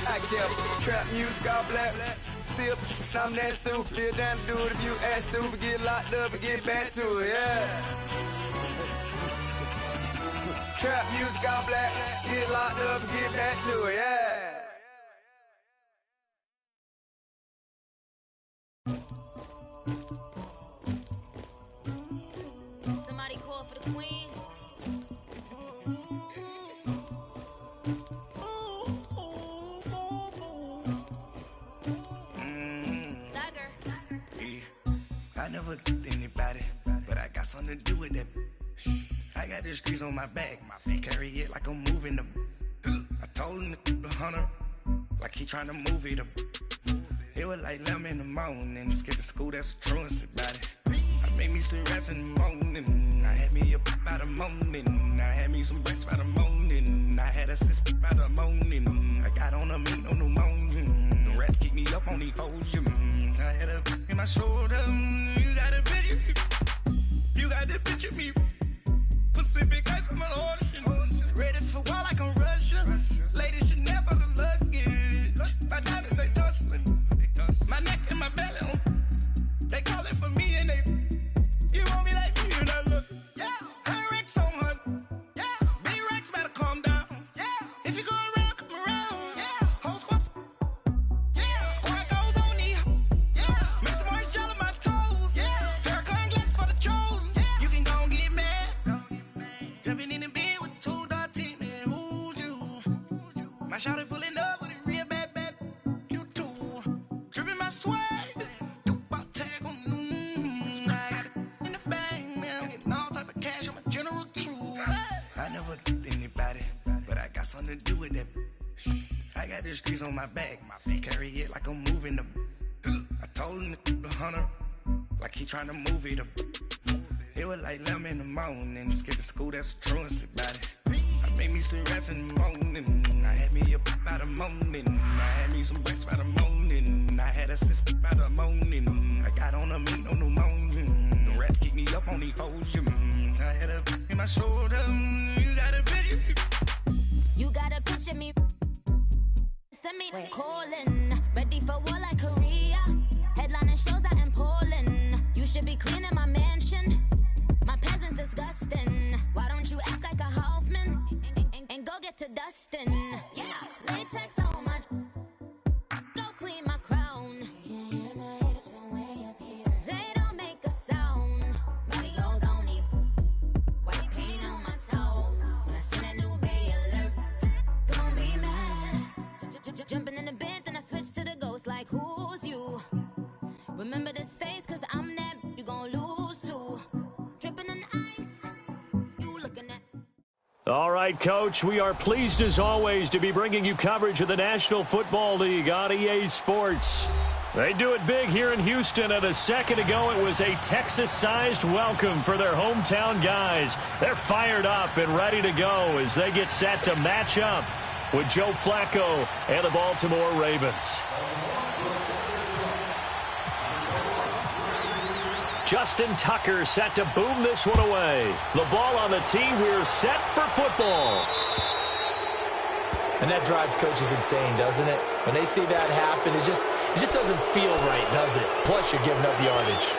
I kept trap music all black. Still, I'm that stupid. Still down to do it if you act stupid. Get locked up and get back to it, yeah. Trap music all black. Get locked up and get back to it, yeah. Somebody call for the queen. Dagger. Yeah. I never get anybody, but I got something to do with that. I got the the streets on my back. Carry it like I'm moving the. I told him the 100, like he trying to move it up. It was like 11 in the morning. Skipping school, that's a truancy about it. I made me some rest in the morning. I had me a pop by the morning. I had me some breaks by the morning. I had a sis by the morning. I got on a meat, no pneumonia. The rats keep me up on the podium. I had a in my shoulder. You got a picture. You got the picture me. Pacific ice on my ocean. Ready for war like I'm Russian. Ladies should never the luggage. My diamonds, they tussling. My neck and my belly. They call it for me and they. You want me like me and I look. Yeah. Her Rex on her. Yeah. B-Rex better calm down. Yeah. If you go around, come around. Yeah. Whole squad. Yeah. Squad goes on me. Yeah. Make some orange gel on my toes. Yeah. Farrakhan glass for the chosen. Yeah. You can go and get mad. Jumping in the bed with 2 dark teeth and who's you? My shawty pulling up with a real bad. You too. Dripping my swag. Tag on. I got it in the bag now. Getting all type of cash. I'm a general true. I never get anybody, but I got something to do with that. I got the streets on my back. Carry it like I'm moving the. I told him the 100, like he trying to move it up. It was like 11 in the morning. Skipping school, that's a truancy about it. I made me some rest in the morning. I had me a pop by the morning. I had me some breaks by the morning. I had a sis by the morning. I got on a meat, no pneumonia. The rats keep me up on the podium. I had a in my shoulder. You got a picture. You got a picture me. Send me calling. Ready for war like Korea. Headlining shows out in Poland. You should be cleaning my mansion. My peasants disgusting. Why don't you act like a Hoffman and go get to dustin'? Yeah, latex on my. Go clean my crown. Can you hear my haters from way up here? They don't make a sound. Videos on these. White paint on my toes. When I send a new Bay alert, gonna be mad. Jumping in the bed, then I switch to the ghost like who's you? Remember this face, cause I'm that you gon' lose too. Dripping in ice, you looking at. All right, Coach, we are pleased as always to be bringing you coverage of the National Football League on EA Sports. They do it big here in Houston, and a second ago it was a Texas-sized welcome for their hometown guys. They're fired up and ready to go as they get set to match up with Joe Flacco and the Baltimore Ravens. Justin Tucker set to boom this one away. The ball on the tee. We're set for football. And that drives coaches insane, doesn't it? When they see that happen, it just doesn't feel right, does it? Plus, you're giving up yardage.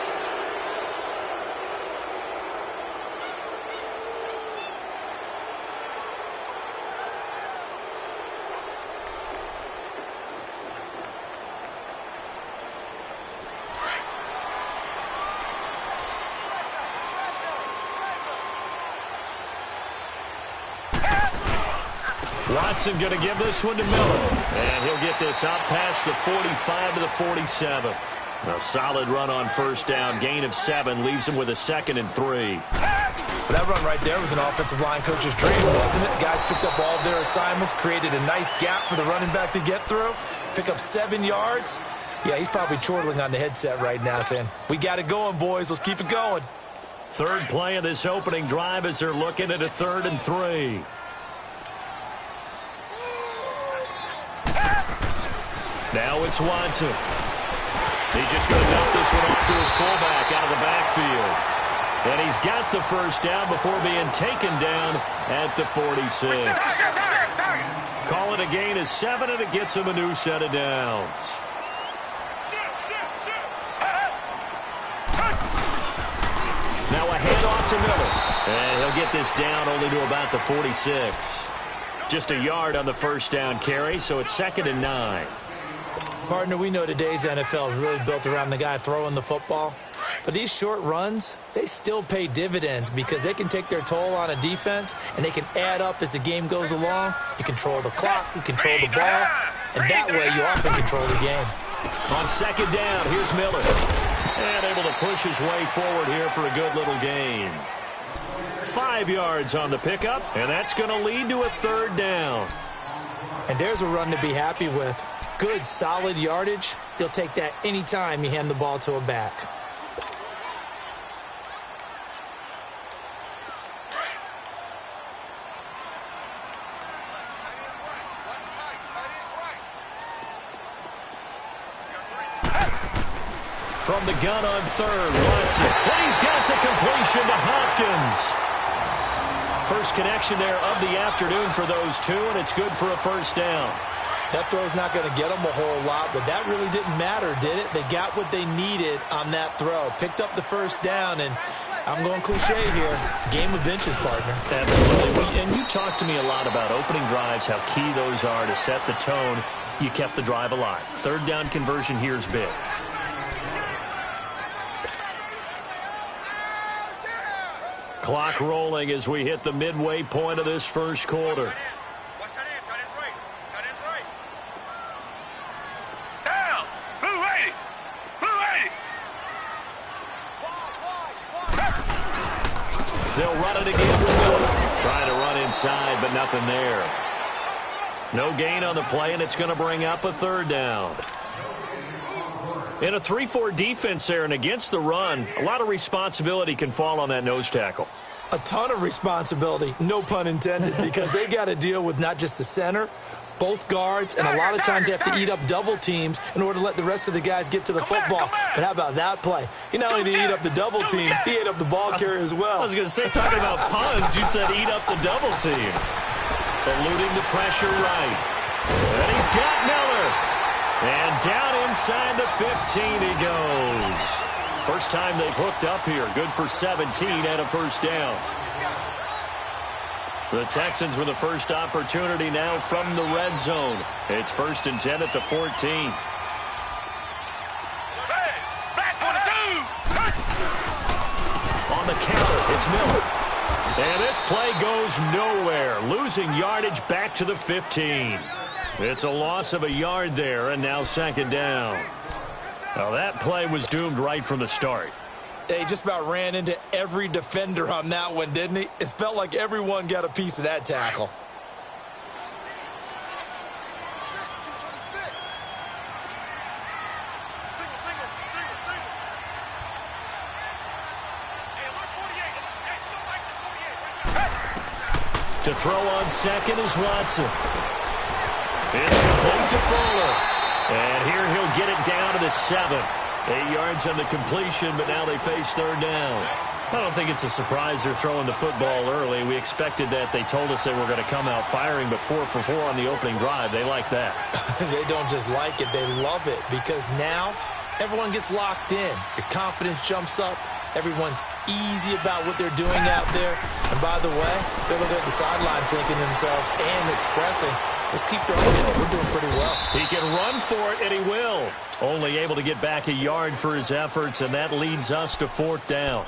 Watson going to give this one to Miller. And he'll get this out past the 45 to the 47. A solid run on first down. Gain of 7 leaves him with a 2nd and 3. Well, that run right there was an offensive line coach's dream, wasn't it? Guys picked up all of their assignments, created a nice gap for the running back to get through, pick up 7 yards. Yeah, he's probably chortling on the headset right now saying, we got it going, boys. Let's keep it going. Third play of this opening drive as they're looking at a 3rd and 3. Now it's Watson. He's just going to dump this one off to his fullback out of the backfield. And he's got the first down before being taken down at the 46. Call it a gain of 7, and it gets him a new set of downs. Now a handoff to Miller. And he'll get this down only to about the 46. Just a yard on the first down carry, so it's 2nd and 9. Partner, we know today's NFL is really built around the guy throwing the football. But these short runs, they still pay dividends because they can take their toll on a defense, and they can add up as the game goes along. You control the clock, you control the ball, and that way you often control the game. On 2nd down, here's Miller. And able to push his way forward here for a good little gain. 5 yards on the pickup, and that's going to lead to a 3rd down. And there's a run to be happy with. Good, solid yardage. You'll take that anytime you hand the ball to a back. From the gun on 3rd, Watson. And he's got the completion to Hopkins. First connection there of the afternoon for those two, and it's good for a 1st down. That throw's not going to get them a whole lot, but that really didn't matter, did it? They got what they needed on that throw. Picked up the 1st down, and I'm going cliche here. Game of inches, partner. Absolutely. And you talked to me a lot about opening drives, how key those are to set the tone. You kept the drive alive. 3rd down conversion here is big. Clock rolling as we hit the midway point of this 1st quarter. They'll run it again with Miller. Trying to run inside, but nothing there. No gain on the play, and it's going to bring up a 3rd down. In a 3-4 defense there and against the run, a lot of responsibility can fall on that nose tackle. A ton of responsibility, no pun intended, because they got to deal with not just the center, both guards, and a lot of times they have to eat up double teams in order to let the rest of the guys get to the football. But how about that play? He not only did he eat up the double team, he ate up the ball carrier as well. I was going to say, talking about puns, you said eat up the double team. Eluding the pressure right. And he's got Miller. And down inside the 15 he goes. First time they've hooked up here. Good for 17 and a 1st down. The Texans with the first opportunity now from the red zone. It's 1st and 10 at the 14. On the counter, it's Miller. And this play goes nowhere. Losing yardage back to the 15. It's a loss of a yard there, and now 2nd down. Well, that play was doomed right from the start. They just about ran into every defender on that one, didn't he? It felt like everyone got a piece of that tackle. To throw on 2nd is Watson. It's complete to Fuller. And here he'll get it down to the 7. 8 yards on the completion, but now they face 3rd down. I don't think it's a surprise they're throwing the football early. We expected that. They told us they were going to come out firing, but 4 for 4 on the opening drive. They like that. They don't just like it, they love it, because now everyone gets locked in. Your confidence jumps up. Everyone's easy about what they're doing out there. And by the way, they're looking at the sideline thinking to themselves and expressing, let's keep throwing it. We're doing pretty well. He can run for it, and he will. Only able to get back a yard for his efforts, and that leads us to 4th down.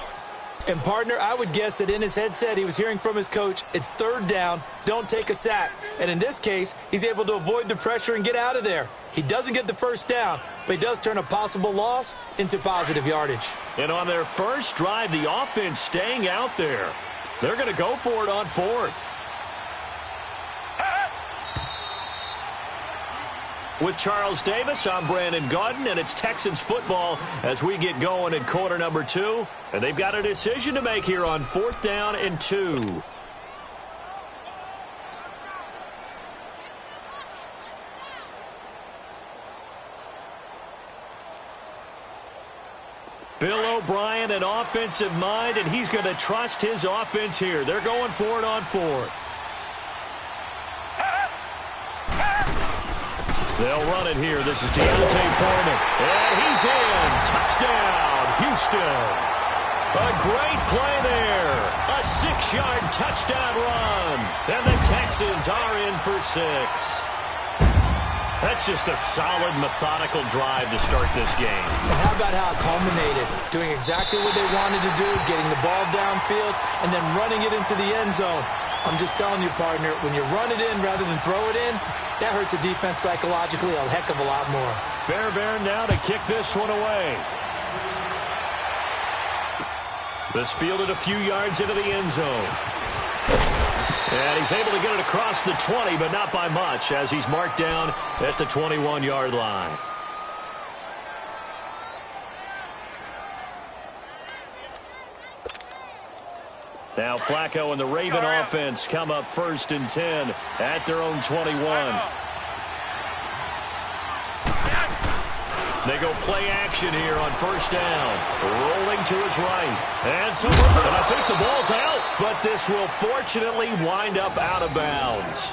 And, partner, I would guess that in his headset he was hearing from his coach, it's 3rd down, don't take a sack. And in this case, he's able to avoid the pressure and get out of there. He doesn't get the 1st down, but he does turn a possible loss into positive yardage. And on their first drive, the offense staying out there. They're going to go for it on 4th. With Charles Davis, I'm Brandon Gaudin, and it's Texans football as we get going in quarter number 2. And they've got a decision to make here on 4th down and 2. Bill O'Brien, an offensive mind, and he's going to trust his offense here. They're going for it on 4th. They'll run it here. This is Deontay Foreman. And he's in. Touchdown, Houston. A great play there. A 6-yard touchdown run. And the Texans are in for 6. That's just a solid, methodical drive to start this game. And how about how it culminated? Doing exactly what they wanted to do, getting the ball downfield, and then running it into the end zone. I'm just telling you, partner, when you run it in rather than throw it in, that hurts a defense psychologically a heck of a lot more. Fairbairn now to kick this one away. This fielded a few yards into the end zone. And he's able to get it across the 20, but not by much, as he's marked down at the 21-yard line. Now Flacco and the Raven offense come up 1st and 10 at their own 21. They go play action here on 1st down. Rolling to his right. And I think the ball's out, but this will fortunately wind up out of bounds.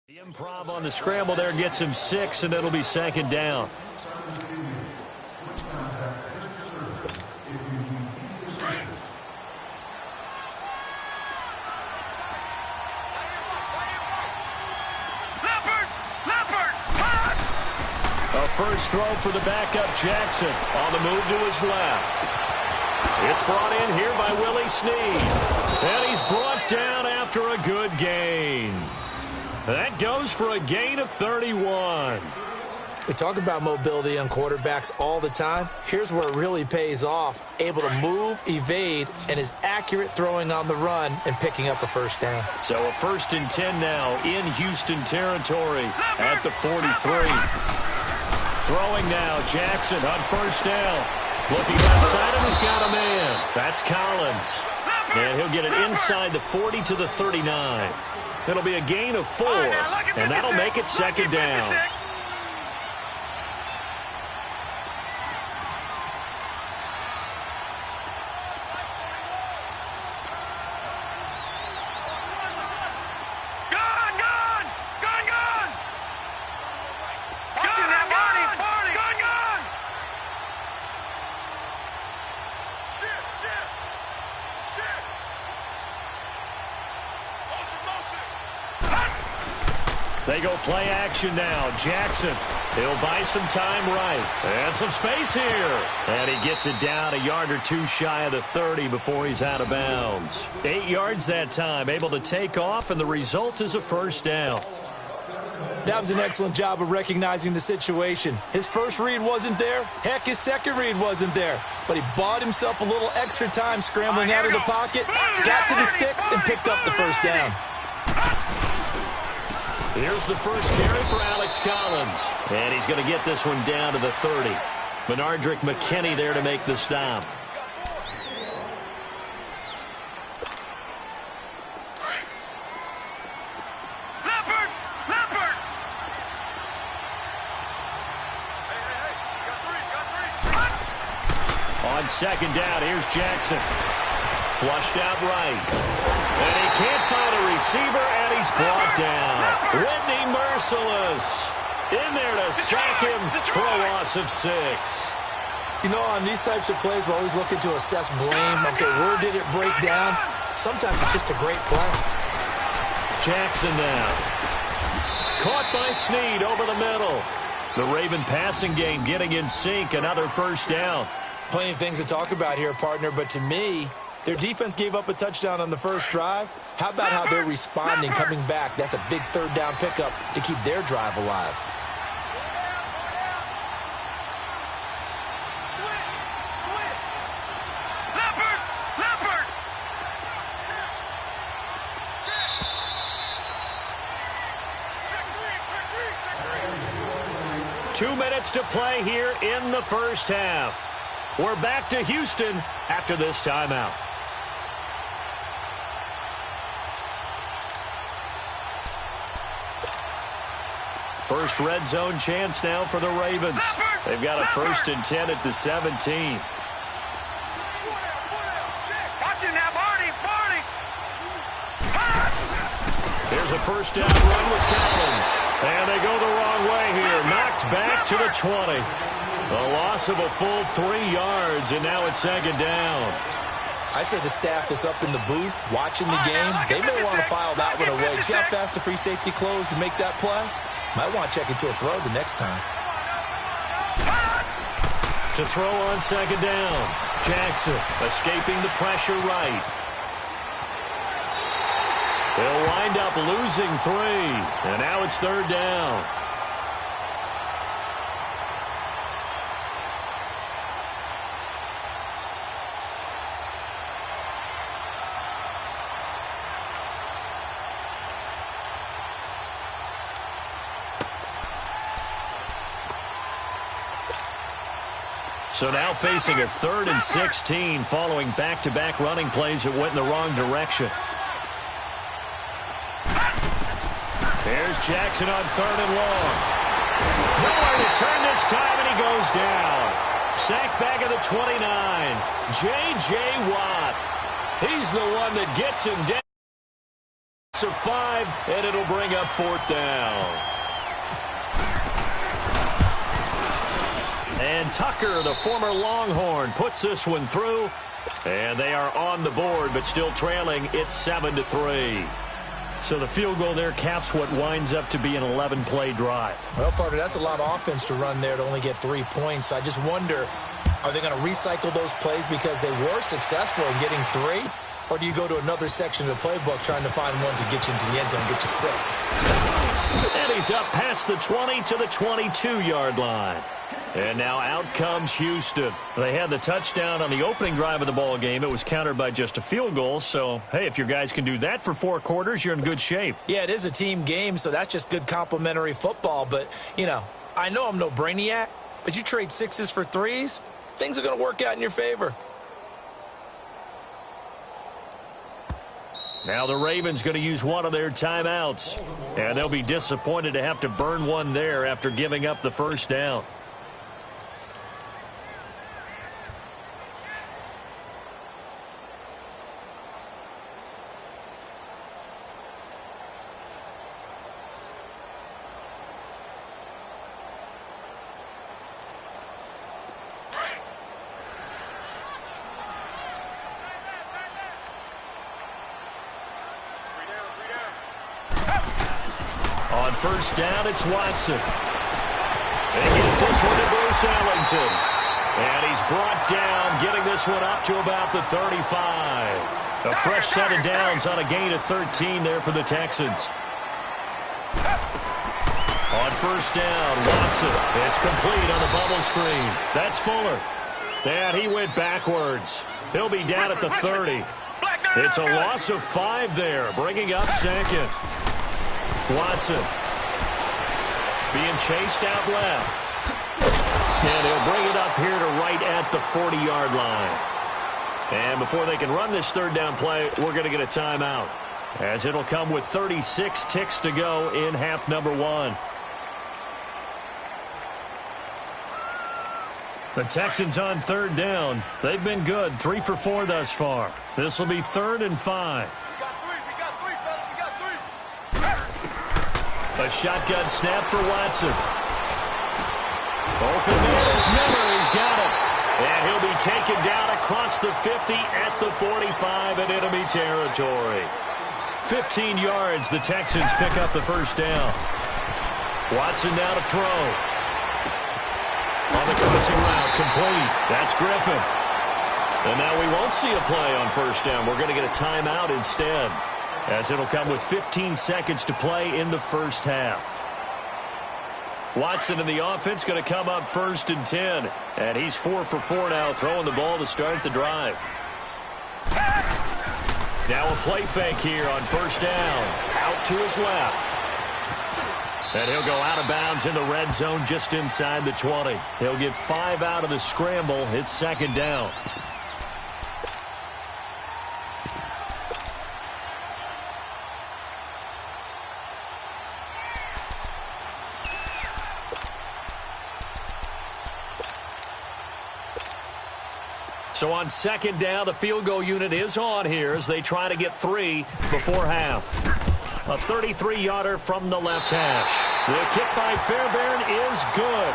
The improv on the scramble there gets him 6, and it'll be 2nd down. A first throw for the backup Jackson on the move to his left. It's brought in here by Willie Snead. And he's brought down after a good gain. That goes for a gain of 31. We talk about mobility on quarterbacks all the time. Here's where it really pays off. Able to move, evade, and is accurate throwing on the run and picking up a 1st down. So a 1st and 10 now in Houston territory at the 43. Throwing now, Jackson on 1st down. Looking left side, and he's got a man. That's Collins. And he'll get it inside the 40 to the 39. It'll be a gain of 4, and that'll make it 2nd down. They go play action now. Jackson, he'll buy some time right. And some space here. And he gets it down a yard or 2 shy of the 30 before he's out of bounds. 8 yards that time, able to take off, and the result is a 1st down. That was an excellent job of recognizing the situation. His first read wasn't there. Heck, his second read wasn't there. But he bought himself a little extra time scrambling out of the pocket, got to the sticks, and picked up the 1st down. Here's the first carry for Alex Collins. And he's going to get this one down to the 30. Benardrick McKinney there to make the stop. On 2nd down, here's Jackson. Flushed out right. And he can't find a receiver, and he's brought down. Whitney Merciless in there to sack him for a loss of 6. You know, on these types of plays, we're always looking to assess blame. Okay, where did it break down? Sometimes it's just a great play. Jackson now. Caught by Snead over the middle. The Raven passing game getting in sync. Another 1st down. Plenty of things to talk about here, partner, but to me, their defense gave up a touchdown on the first drive. How about how they're responding, coming back? That's a big 3rd down pickup to keep their drive alive. Leopard! 2 minutes to play here in the 1st half. We're back to Houston after this timeout. First red zone chance now for the Ravens. They've got a 1st and 10 at the 17. Here's a first down run with Collins. And they go the wrong way here. Knocked back to the 20. A loss of a full 3 yards, and now it's 2nd down. I'd say the staff that's up in the booth watching the game, they may want to file that one away. See how fast the free safety closed to make that play? Might want to check into a throw the next time. To throw on 2nd down. Jackson escaping the pressure right. They'll wind up losing 3, and now it's 3rd down. So now facing a 3rd and 16 following back-to-back running plays that went in the wrong direction. There's Jackson on 3rd and long. Nowhere to turn this time, and he goes down. Sacked back at the 29. J.J. Watt. He's the one that gets him down. So 5, and it'll bring up 4th down. And Tucker, the former Longhorn, puts this one through. And they are on the board, but still trailing. It's 7-3. So the field goal there caps what winds up to be an 11-play drive. Well, partner, that's a lot of offense to run there to only get 3 points. I just wonder, are they going to recycle those plays because they were successful in getting 3? Or do you go to another section of the playbook trying to find ones that get you into the end zone and get you 6? And he's up past the 20 to the 22-yard line. And now out comes Houston. They had the touchdown on the opening drive of the ball game. It was countered by just a field goal. So, hey, if your guys can do that for 4 quarters, you're in good shape. Yeah, it is a team game, so that's just good complimentary football. But, you know, I know I'm no brainiac, but you trade 6s for 3s, things are going to work out in your favor. Now the Ravens going to use one of their timeouts. And they'll be disappointed to have to burn one there after giving up the first down. On first down, it's Watson. And he gets this one to Bruce Ellington. And he's brought down, getting this one up to about the 35. A fresh set of downs on a gain of 13 there for the Texans. On first down, Watson. It's complete on the bubble screen. That's Fuller. And he went backwards. He'll be down at the 30. It's a loss of 5 there, bringing up 2nd. Watson being chased out left. And he'll bring it up here to right at the 40-yard line. And before they can run this 3rd down play, we're going to get a timeout, as it'll come with 36 ticks to go in half number 1. The Texans on 3rd down. They've been good, 3 for 4 thus far. This will be 3rd and 5. A shotgun snap for Watson. Open man is Miller. He's got it. And he'll be taken down across the 50 at the 45 in enemy territory. 15 yards. The Texans pick up the first down. Watson now to throw. On the crossing route, complete. That's Griffin. And now we won't see a play on first down. We're going to get a timeout instead, as it'll come with 15 seconds to play in the first half. Watson in the offense going to come up 1st and 10. And he's 4 for 4 now, throwing the ball to start the drive. Now a play fake here on first down. Out to his left. And he'll go out of bounds in the red zone just inside the 20. He'll get 5 out of the scramble. It's 2nd down. So on second down, the field goal unit is on here as they try to get 3 before half. A 33-yarder from the left hash. The kick by Fairbairn is good.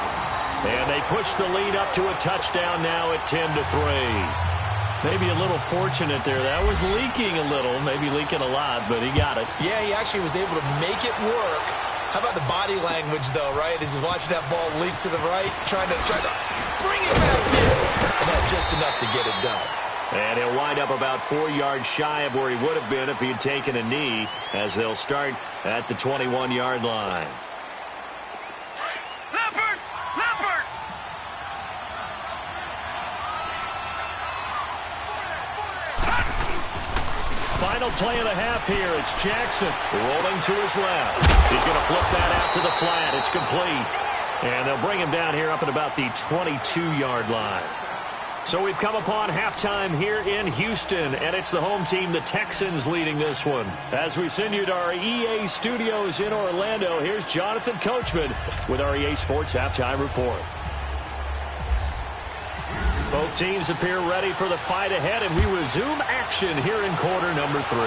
And they push the lead up to a touchdown now at 10-3. Maybe a little fortunate there. That was leaking a little, maybe leaking a lot, but he got it. Yeah, he actually was able to make it work. How about the body language, though, right? As he's watching that ball leak to the right, trying to bring it back in. And that's just enough to get it done. And he'll wind up about 4 yards shy of where he would have been if he had taken a knee, as they'll start at the 21-yard line. Final play of the half here. It's Jackson rolling to his left. He's going to flip that out to the flat. It's complete. And they'll bring him down here up at about the 22-yard line. So we've come upon halftime here in Houston, and it's the home team, the Texans, leading this one. As we send you to our EA studios in Orlando, here's Jonathan Coachman with our EA Sports Halftime Report. Both teams appear ready for the fight ahead, and we resume action here in quarter number 3.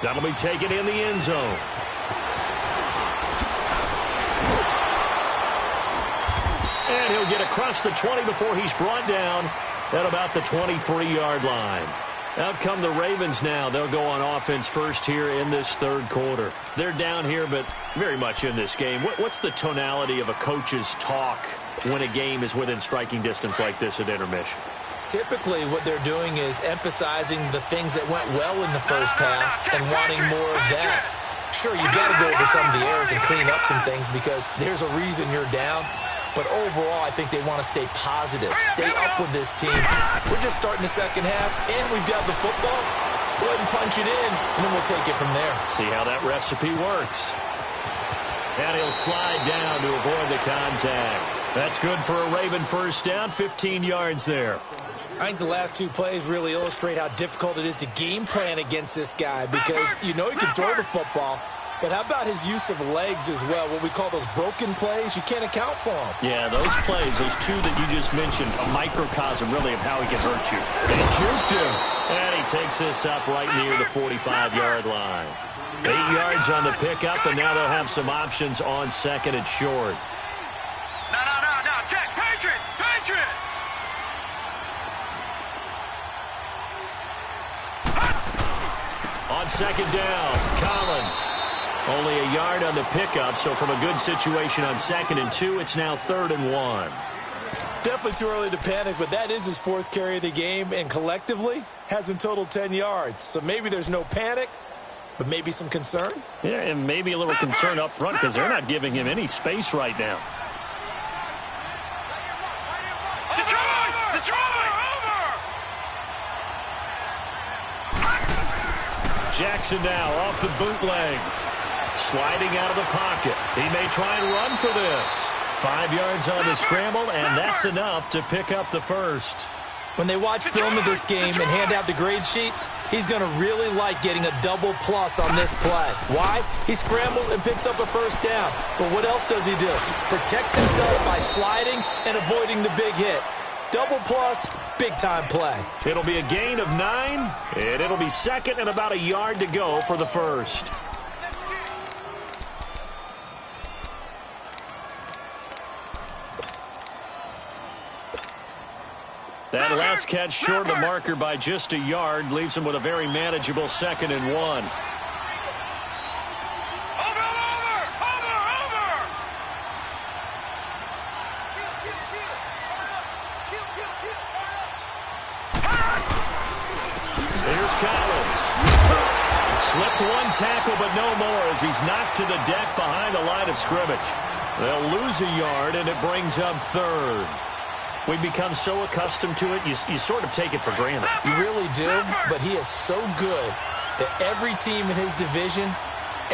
That'll be taken in the end zone. And he'll get across the 20 before he's brought down at about the 23-yard line. Out come the Ravens now. They'll go on offense first here in this third quarter. They're down here, but very much in this game. What's the tonality of a coach's talk when a game is within striking distance like this at intermission? Typically, what they're doing is emphasizing the things that went well in the first half and wanting more of that. Sure, you've got to go over some of the errors and clean up some things because there's a reason you're down. But overall, I think they want to stay positive, stay up with this team. We're just starting the second half, and we've got the football. Let's go ahead and punch it in, and then we'll take it from there. See how that recipe works. And he'll slide down to avoid the contact. That's good for a Raven first down, 15 yards there. I think the last 2 plays really illustrate how difficult it is to game plan against this guy because you know he can throw the football, but how about his use of legs as well, what we call those broken plays? You can't account for them. Yeah, those plays, those 2 that you just mentioned, a microcosm really of how he can hurt you. They juked him, and he takes this up right near the 45-yard line. 8 yards on the pickup, and now they'll have some options on second and short. No, check, Patriot! On second down, Collins. Only a yard on the pickup, so from a good situation on 2nd and 2, it's now 3rd and 1. Definitely too early to panic, but that is his 4th carry of the game, and collectively hasn't totaled 10 yards. So maybe there's no panic, but maybe some concern? Yeah, and maybe a little concern up front because they're not giving him any space right now. Jackson now off the bootleg. Sliding out of the pocket. He may try and run for this. 5 yards on the scramble, and that's enough to pick up the first. When they watch film of this game and hand out the grade sheets, he's going to really like getting a double plus on this play. Why? He scrambles and picks up a first down. But what else does he do? Protects himself by sliding and avoiding the big hit. Double plus, big-time play. It'll be a gain of 9, and it'll be 2nd and about a yard to go for the first. That last catch short of the marker by just a yard leaves him with a very manageable 2nd and 1. Here's Collins. Slipped 1 tackle, but no more as he's knocked to the deck behind the line of scrimmage. They'll lose a yard, and it brings up 3rd. We've become so accustomed to it, you sort of take it for granted. You really do, but he is so good that every team in his division,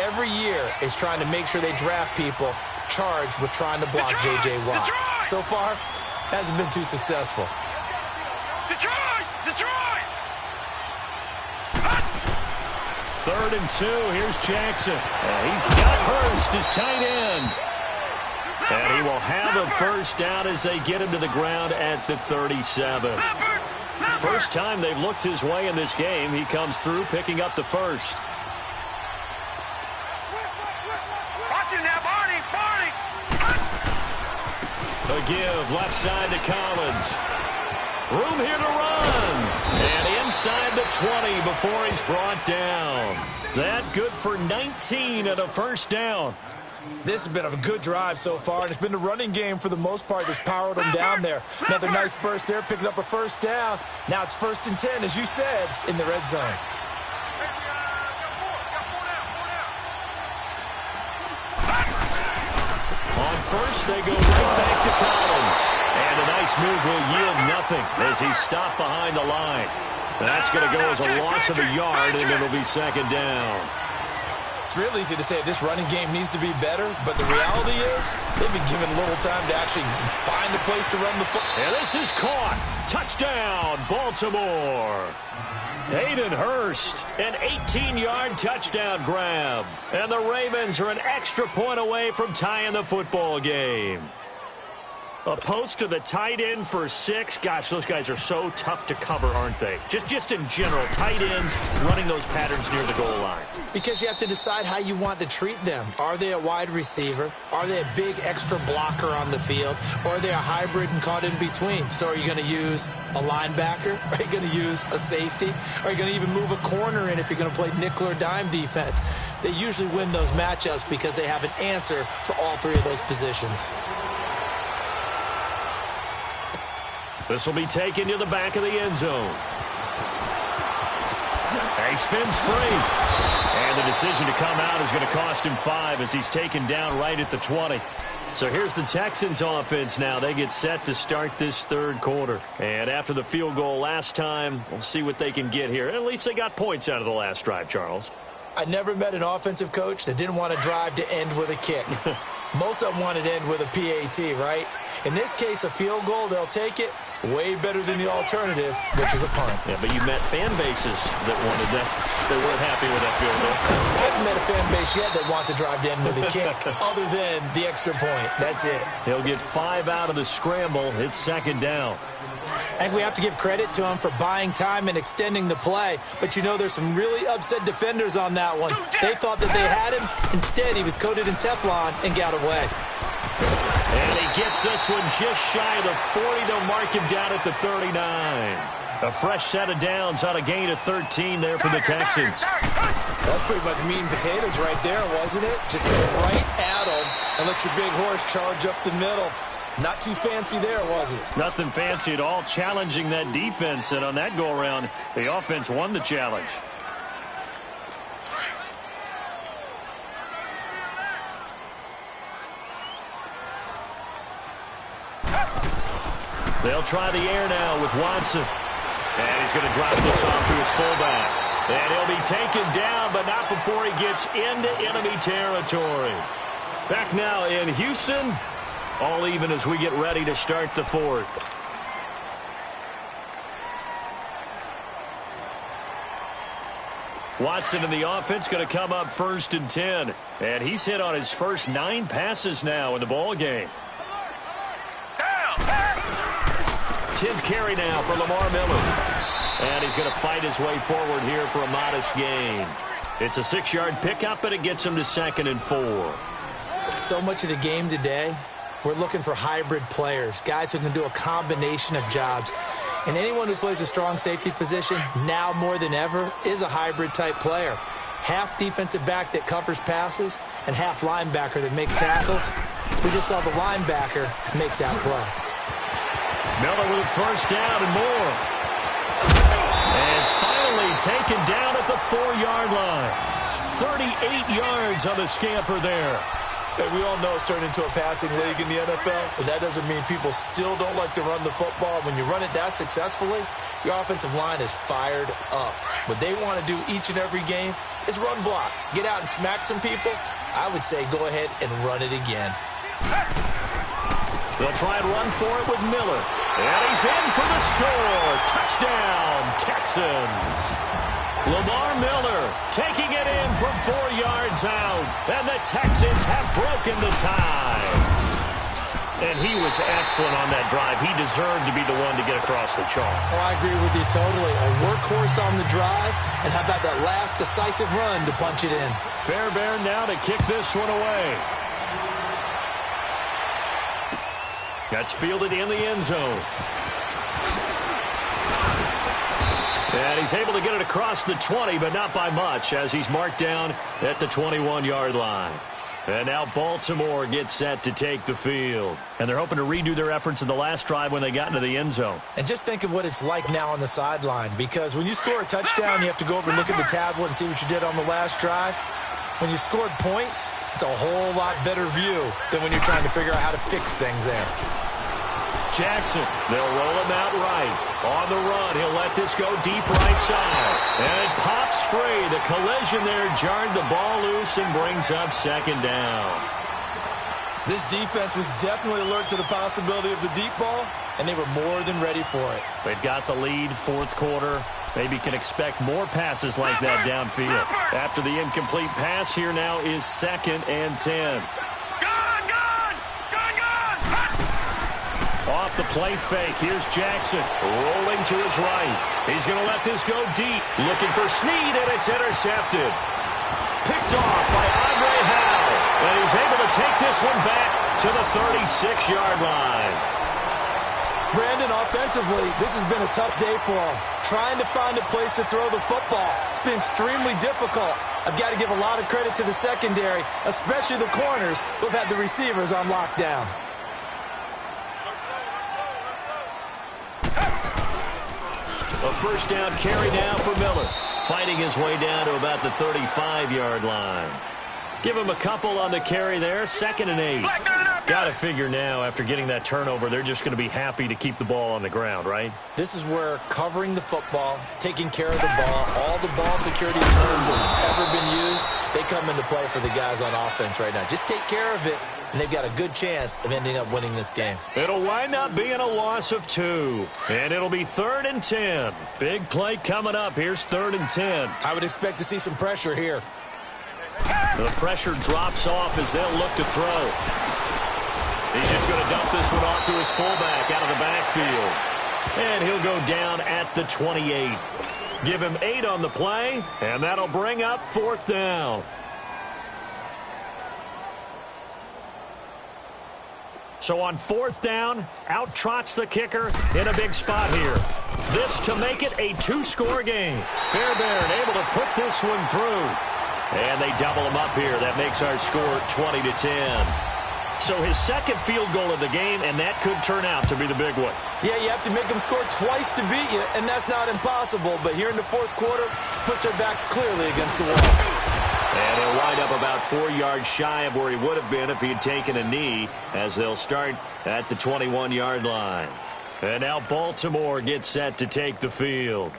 every year, is trying to make sure they draft people charged with trying to block J.J. Watt. So far, hasn't been too successful. Detroit! 3rd and 2, here's Jackson. He's got Hurst, his tight end. And he will have a first down as they get him to the ground at the 37. First time they've looked his way in this game. He comes through picking up the first. Watch it now, Barney! A give left side to Collins. Room here to run. And inside the 20 before he's brought down. That good for 19 and a first down. This has been a good drive so far, and it's been the running game for the most part that's powered them down there. Another nice burst there, picking up a first down. Now it's 1st and 10, as you said, in the red zone. On first, they go right back to Collins. And a nice move will yield nothing as he's stopped behind the line. That's going to go as a loss of a yard, and it'll be 2nd down. It's real easy to say this running game needs to be better, but the reality is they've been given little time to actually find a place to run the football. And this is caught. Touchdown, Baltimore. Hayden Hurst, an 18-yard touchdown grab. And the Ravens are an extra point away from tying the football game. A post to the tight end for 6. Gosh, those guys are so tough to cover, aren't they? Just in general, tight ends running those patterns near the goal line. Because you have to decide how you want to treat them. Are they a wide receiver? Are they a big extra blocker on the field? Or are they a hybrid and caught in between? So are you going to use a linebacker? Are you going to use a safety? Are you going to even move a corner in if you're going to play nickel or dime defense? They usually win those matchups because they have an answer for all 3 of those positions. This will be taken to the back of the end zone. He spins free. And the decision to come out is going to cost him 5 as he's taken down right at the 20. So here's the Texans offense now. They get set to start this 3rd quarter. And after the field goal last time, we'll see what they can get here. At least they got points out of the last drive, Charles. I never met an offensive coach that didn't want to drive to end with a kick. Most of them wanted to end with a PAT, right? In this case, a field goal, they'll take it. Way better than the alternative, which is a punt. Yeah, but you met fan bases that wanted that. They weren't happy with that field goal. I haven't met a fan base yet that wants to drive to end with a kick, other than the extra point. That's it. He'll get 5 out of the scramble. It's 2nd down. I think we have to give credit to him for buying time and extending the play. But, you know, there's some really upset defenders on that one. They thought that they had him. Instead, he was coated in Teflon and got away. And he gets this one just shy of the 40. They'll mark him down at the 39. A fresh set of downs on a gain of 13 there for the Texans. That's pretty much meat and potatoes right there, wasn't it? Just go right at him and let your big horse charge up the middle. Not too fancy there, was it? Nothing fancy at all, challenging that defense. And on that go-around, the offense won the challenge. They'll try the air now with Watson. And he's going to drop this off to his fullback. And he'll be taken down, but not before he gets into enemy territory. Back now in Houston. All even as we get ready to start the 4th. Watson in the offense going to come up 1st and 10. And he's hit on his first 9 passes now in the ball game. 10th carry now for Lamar Miller. And he's going to fight his way forward here for a modest gain. It's a 6-yard pickup, but it gets him to 2nd and 4. So much of the game today, we're looking for hybrid players, guys who can do a combination of jobs. And anyone who plays a strong safety position, now more than ever, is a hybrid-type player. Half defensive back that covers passes and half linebacker that makes tackles. We just saw the linebacker make that play. Miller with a first down and more. And finally taken down at the 4-yard line. 38 yards on the scamper there. And we all know it's turned into a passing league in the NFL, but that doesn't mean people still don't like to run the football. When you run it that successfully, your offensive line is fired up. What they want to do each and every game is run block. Get out and smack some people. I would say go ahead and run it again. They'll try and run for it with Miller. And he's in for the score. Touchdown, Texans. Lamar Miller taking it in from 4 yards out. And the Texans have broken the tie. And he was excellent on that drive. He deserved to be the one to get across the chalk. Oh, I agree with you totally. A workhorse on the drive, and how about that last decisive run to punch it in? Fairbairn now to kick this one away. That's fielded in the end zone. And he's able to get it across the 20, but not by much, as he's marked down at the 21-yard line. And now Baltimore gets set to take the field. And they're hoping to redo their efforts in the last drive when they got into the end zone. And just think of what it's like now on the sideline, because when you score a touchdown, you have to go over and look at the tablet and see what you did on the last drive. When you scored points, it's a whole lot better view than when you're trying to figure out how to fix things there. Jackson, they'll roll him out right. On the run, he'll let this go deep right side. And it pops free. The collision there jarred the ball loose and brings up second down. This defense was definitely alert to the possibility of the deep ball, and they were more than ready for it. They've got the lead, fourth quarter. Maybe can expect more passes like that downfield. After the incomplete pass, here now is 2nd and 10. Off the play fake, here's Jackson, rolling to his right. He's going to let this go deep, looking for Snead, and it's intercepted. Picked off by Andre Howe, and he's able to take this one back to the 36-yard line. Brandon, offensively, this has been a tough day for him. Trying to find a place to throw the football. It's been extremely difficult. I've got to give a lot of credit to the secondary, especially the corners who've had the receivers on lockdown. A first down carry now for Miller. Fighting his way down to about the 35-yard line. Give him a couple on the carry there. 2nd and 8. Got to figure now, after getting that turnover, they're just going to be happy to keep the ball on the ground, right? This is where covering the football, taking care of the ball, all the ball security terms that have ever been used, they come into play for the guys on offense right now. Just take care of it, and they've got a good chance of ending up winning this game. It'll wind up being a loss of 2. And it'll be 3rd and 10. Big play coming up. Here's 3rd and 10. I would expect to see some pressure here. The pressure drops off as they'll look to throw. He's just going to dump this one off to his fullback out of the backfield. And he'll go down at the 28. Give him 8 on the play, and that'll bring up 4th down. So on 4th down, out trots the kicker in a big spot here. This to make it a 2-score game. Fairbairn able to put this one through. And they double him up here. That makes our score 20-10. So his 2nd field goal of the game, and that could turn out to be the big one. Yeah, you have to make them score twice to beat you, and that's not impossible. But here in the 4th quarter, push their backs clearly against the wall. And he'll wind up about 4 yards shy of where he would have been if he had taken a knee, as they'll start at the 21-yard line. And now Baltimore gets set to take the field.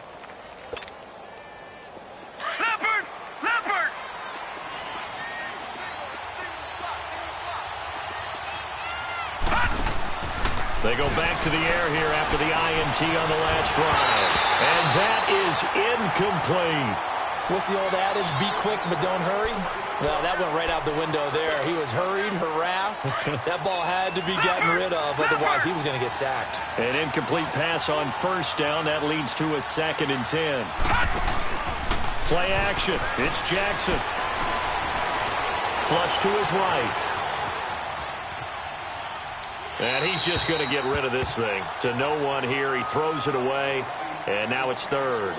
They go back to the air here after the INT on the last drive. And that is incomplete. What's the old adage? Be quick, but don't hurry? Well, that went right out the window there. He was hurried, harassed. That ball had to be gotten rid of, otherwise he was going to get sacked. An incomplete pass on 1st down. That leads to a 2nd and 10. Play action. It's Jackson. Flush to his right. And he's just going to get rid of this thing. To no one here. He throws it away. And now it's 3rd.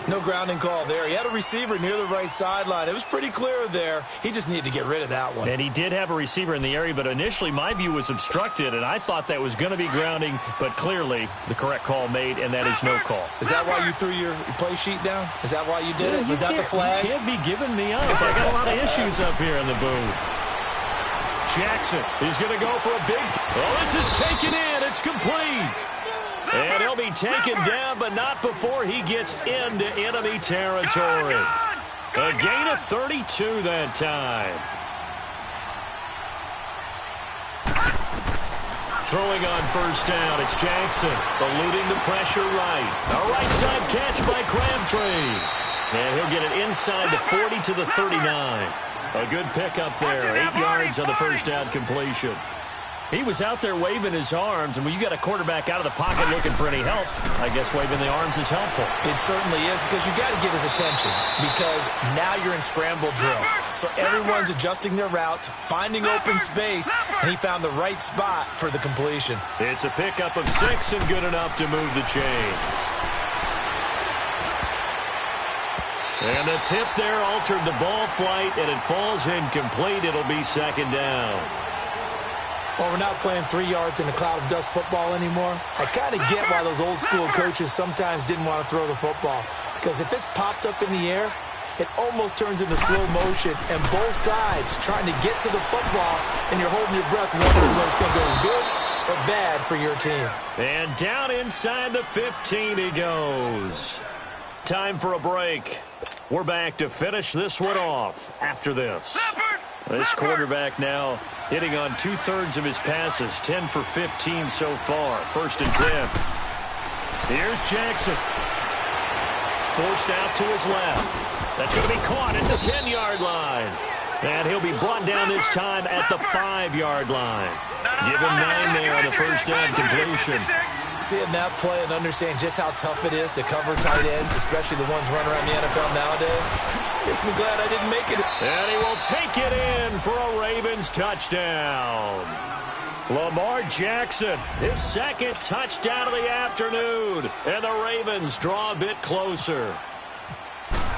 No grounding call there. He had a receiver near the right sideline. It was pretty clear there. He just needed to get rid of that one. And he did have a receiver in the area, but initially my view was obstructed, and I thought that was going to be grounding, but clearly the correct call made, and that is no call. Is that why you threw your play sheet down? Is that why you did it? Was that the flag? You can't be giving me up. I got a lot of issues up here in the booth. Jackson is going to go for a big... Oh, this is taken in. It's complete. And he'll be taken down, but not before he gets into enemy territory. A gain of 32 that time. Throwing on 1st down, it's Jackson, eluding the pressure right. A right side catch by Crabtree. And he'll get it inside the 40 to the 39. A good pickup there, 8 yards on the 1st down completion. He was out there waving his arms, and when you got a quarterback out of the pocket looking for any help, I guess waving the arms is helpful. It certainly is, because you got to get his attention, because now you're in scramble drill. So everyone's adjusting their routes, finding open space, and he found the right spot for the completion. It's a pickup of 6 and good enough to move the chains. And the tip there altered the ball flight, and it falls incomplete. It'll be second down. Well, we're not playing 3 yards in a cloud of dust football anymore. I kind of get why those old school coaches sometimes didn't want to throw the football, because if it's popped up in the air, it almost turns into slow motion, and both sides trying to get to the football, and you're holding your breath wondering whether it's going to go good or bad for your team. And down inside the 15 he goes. Time for a break. We're back to finish this one off after this. This quarterback now hitting on 2/3 of his passes, 10 for 15 so far. 1st and 10. Here's Jackson. Forced out to his left. That's going to be caught at the 10-yard line. And he'll be brought down this time at the 5-yard line. Give him 9 there on the first down completion. Seeing that play and understand just how tough it is to cover tight ends, especially the ones running around the NFL nowadays, makes me glad I didn't make it. And he will take it in for a Ravens touchdown. Lamar Jackson, his 2nd touchdown of the afternoon. And the Ravens draw a bit closer.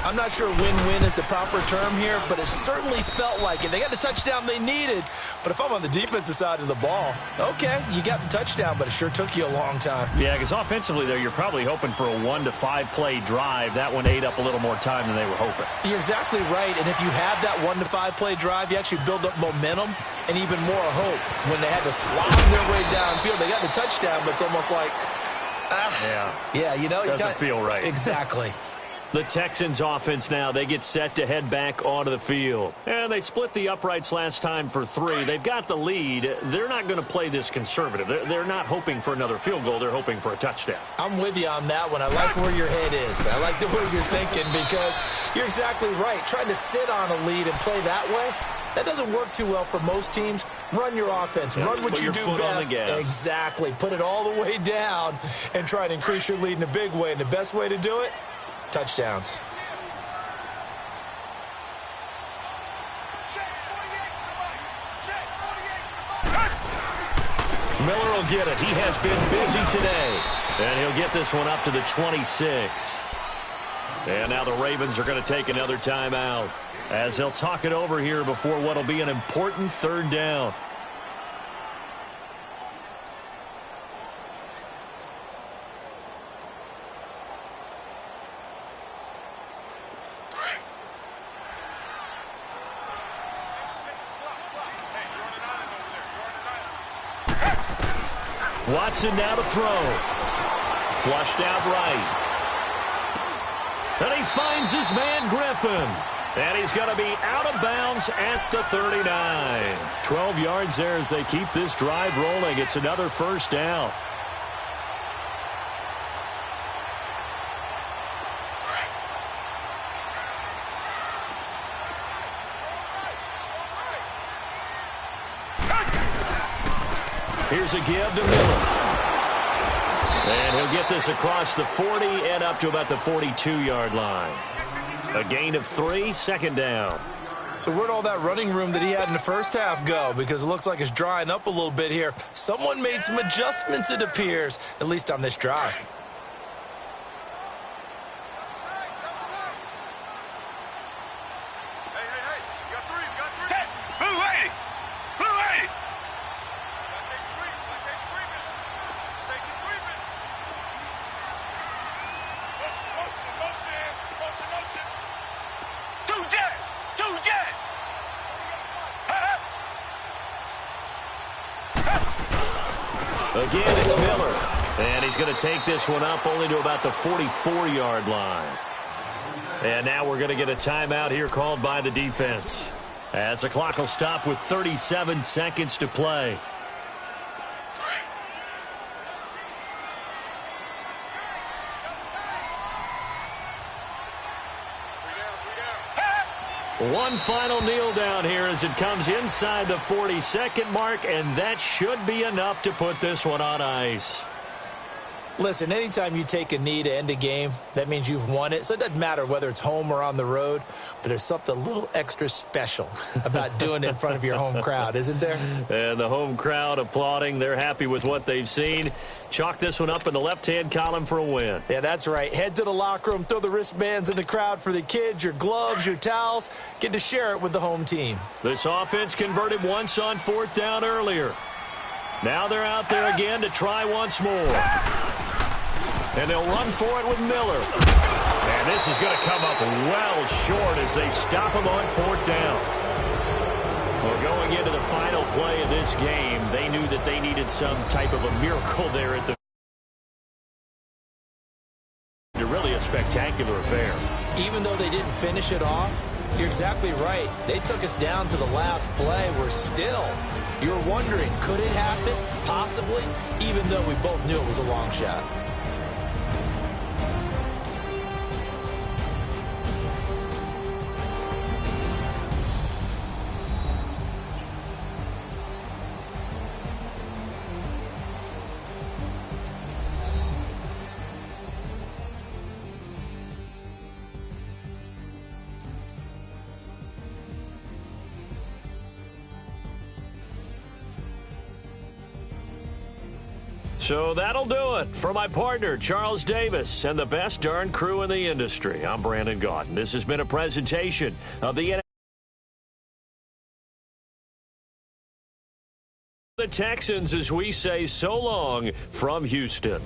I'm not sure win-win is the proper term here, but it certainly felt like it. They got the touchdown they needed, but if I'm on the defensive side of the ball, okay, you got the touchdown, but it sure took you a long time. Yeah, because offensively, though, you're probably hoping for a 1 to 5 play drive. That one ate up a little more time than they were hoping. You're exactly right, and if you have that 1 to 5 play drive, you actually build up momentum and even more hope. When they had to slide their way downfield, they got the touchdown, but it's almost like, yeah, you know, doesn't feel right. Exactly. The Texans offense now, they get set to head back onto the field. And they split the uprights last time for 3. They've got the lead. They're not going to play this conservative. They're not hoping for another field goal. They're hoping for a touchdown. I'm with you on that one. I like where your head is. I like the way you're thinking, because you're exactly right. Trying to sit on a lead and play that way, that doesn't work too well for most teams. Run your offense. Yeah, run what you do best. Exactly. Put it all the way down and try to increase your lead in a big way. And the best way to do it, touchdowns. Miller will get it. He has been busy today. And he'll get this one up to the 26. And now the Ravens are going to take another timeout as they'll talk it over here before what will be an important 3rd down. Watson now to throw. Flushed out right. And he finds his man Griffin. And he's going to be out of bounds at the 39. 12 yards there as they keep this drive rolling. It's another 1st down. Here's a give to Miller. And he'll get this across the 40 and up to about the 42-yard line. A gain of 3, 2nd down. So where'd all that running room that he had in the first half go? Because it looks like it's drying up a little bit here. Someone made some adjustments, it appears, at least on this drive. Again, it's Miller. And he's going to take this one up only to about the 44-yard line. And now we're going to get a timeout here called by the defense, as the clock will stop with 37 seconds to play. One final kneel down here as it comes inside the 40-second mark, and that should be enough to put this one on ice. Listen, anytime you take a knee to end a game, that means you've won it. So it doesn't matter whether it's home or on the road, but there's something a little extra special about doing it in front of your home crowd, isn't there? And the home crowd applauding. They're happy with what they've seen. Chalk this one up in the left-hand column for a win. Yeah, that's right. Head to the locker room, throw the wristbands in the crowd for the kids, your gloves, your towels. Get to share it with the home team. This offense converted once on 4th down earlier. Now they're out there again to try once more. And they'll run for it with Miller. And this is going to come up well short as they stop him on 4th down. Well, going into the final play of this game, they knew that they needed some type of a miracle there at the... Really a spectacular affair. Even though they didn't finish it off, you're exactly right. They took us down to the last play. We're still... You're wondering, could it happen? Possibly, even though we both knew it was a long shot. So that'll do it for my partner, Charles Davis, and the best darn crew in the industry. I'm Brandon Gaudin. This has been a presentation of the Texans as we say so long from Houston.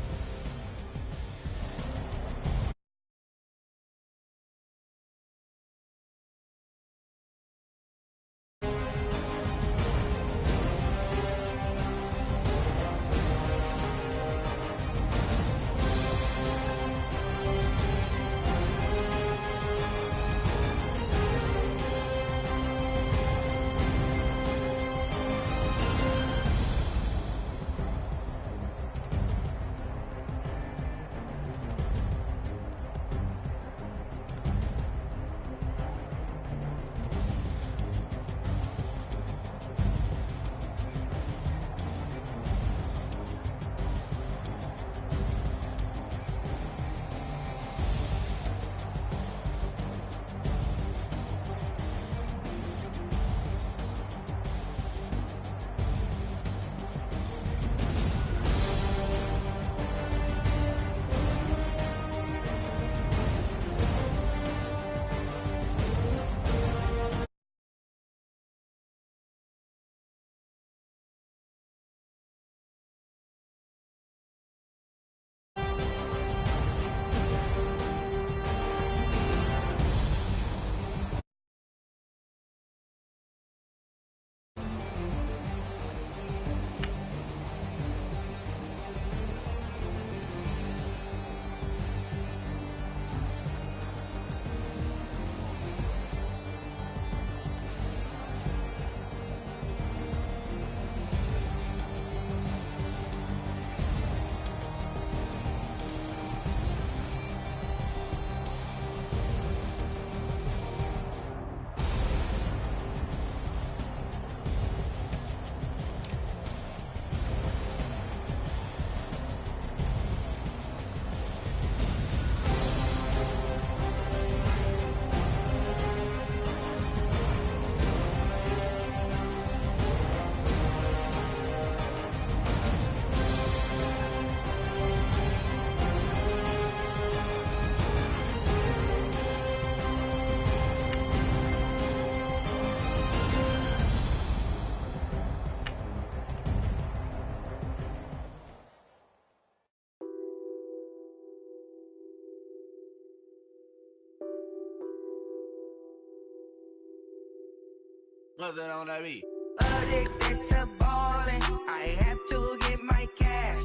What's that on that beat? Addicted to ballin', I have to get my cash.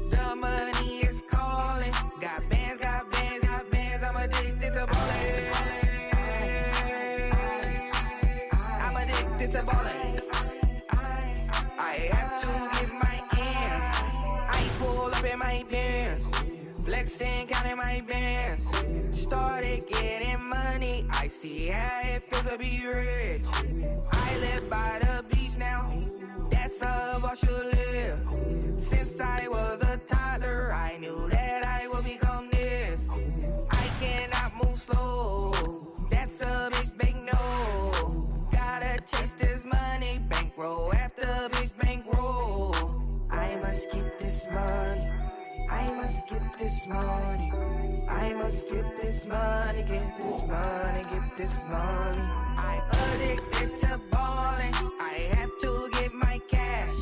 The money is calling. Got bands, got bands, got bands. I'm addicted to ballin'. I'm addicted to ballin'. I have to get my ends. I pull up in my pants. Flexing, counting my bands. Started getting money. I see how it feels to be rich. I live by the beach now. That's how I should live. Since I was a toddler, I knew that I would become this. I cannot move slow. That's a big no. Gotta chase this money. Bankroll after big bankroll. I must get this money. I must get this money. I must get this money. Get this money. Get this money. I'm addicted to balling. I have to get my cash.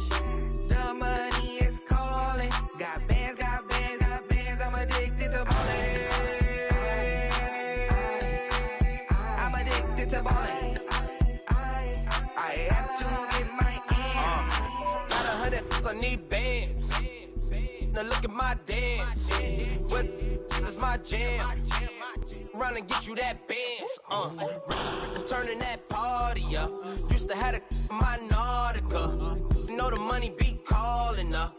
The money is calling. Got bands, got bands, got bands. I'm addicted to balling. I'm addicted to balling. I have to get my ends. Got 100, I need bands. Now look at my dance. What is my jam? Run and get you that bands. Turning that party up. Used to have a my Nautica. You know the money be calling up.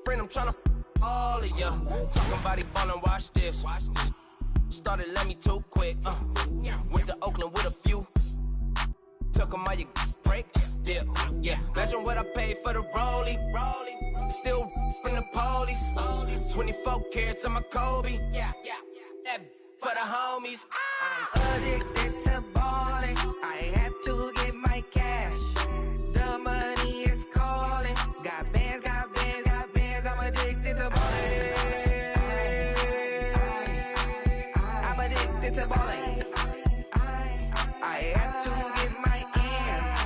Friend, I'm tryna all of ya. Talking about he ballin', watch this. Started let me too quick. Went to Oakland with a few. Took 'em all you break. Dip. Yeah. Imagine what I paid for the rollie. Still from the police. 24 carats on my Kobe. That for the homies. I'm addicted to balling. I have to get my cash. The money is calling. Got bands, got bands, got bands. I'm addicted to balling. I'm addicted to balling. I have to get my ends.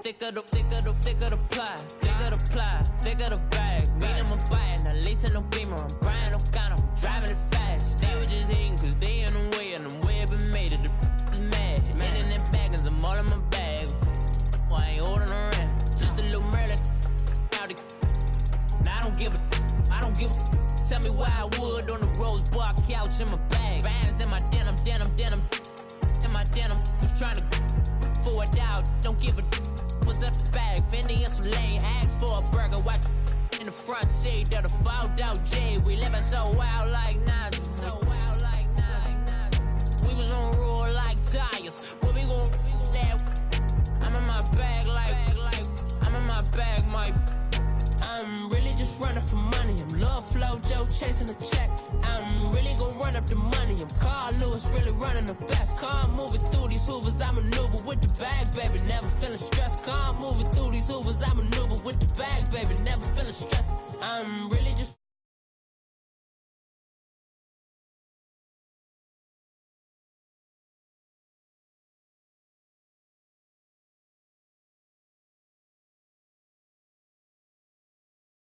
Thicker the ply, thicker the bag. Beat them a bite, now lacing no beamer. I'm Brian O'Connor, I'm driving it fast. They were just hating cause they in the way, and the way I've been made it. The is mad, man in them baggins, I'm all in my bag. Well, I ain't holding around, just a little Merlin. Now I don't give a. Tell me why I would on the rose bar couch in my bag. Bands in my denim. In my denim, was trying to forward out, don't give a. Was up the bag, Fendi and some lane, asked for a burger, watch in the front seat of the fouled out J. We living so wild like Nas, We was on roll like tires. What we gon' let? I'm in my bag like I'm in my bag, Mike. I'm really just running for money. I'm Love Flow Joe chasing a check. I'm really gon' run up the money. I'm Carl Lewis, really running the best. Car moving through these hoovers, I maneuver with the bag, baby. Never feeling stressed. Car moving through these hoovers, I maneuver with the bag, baby. Never feeling stressed. I'm really just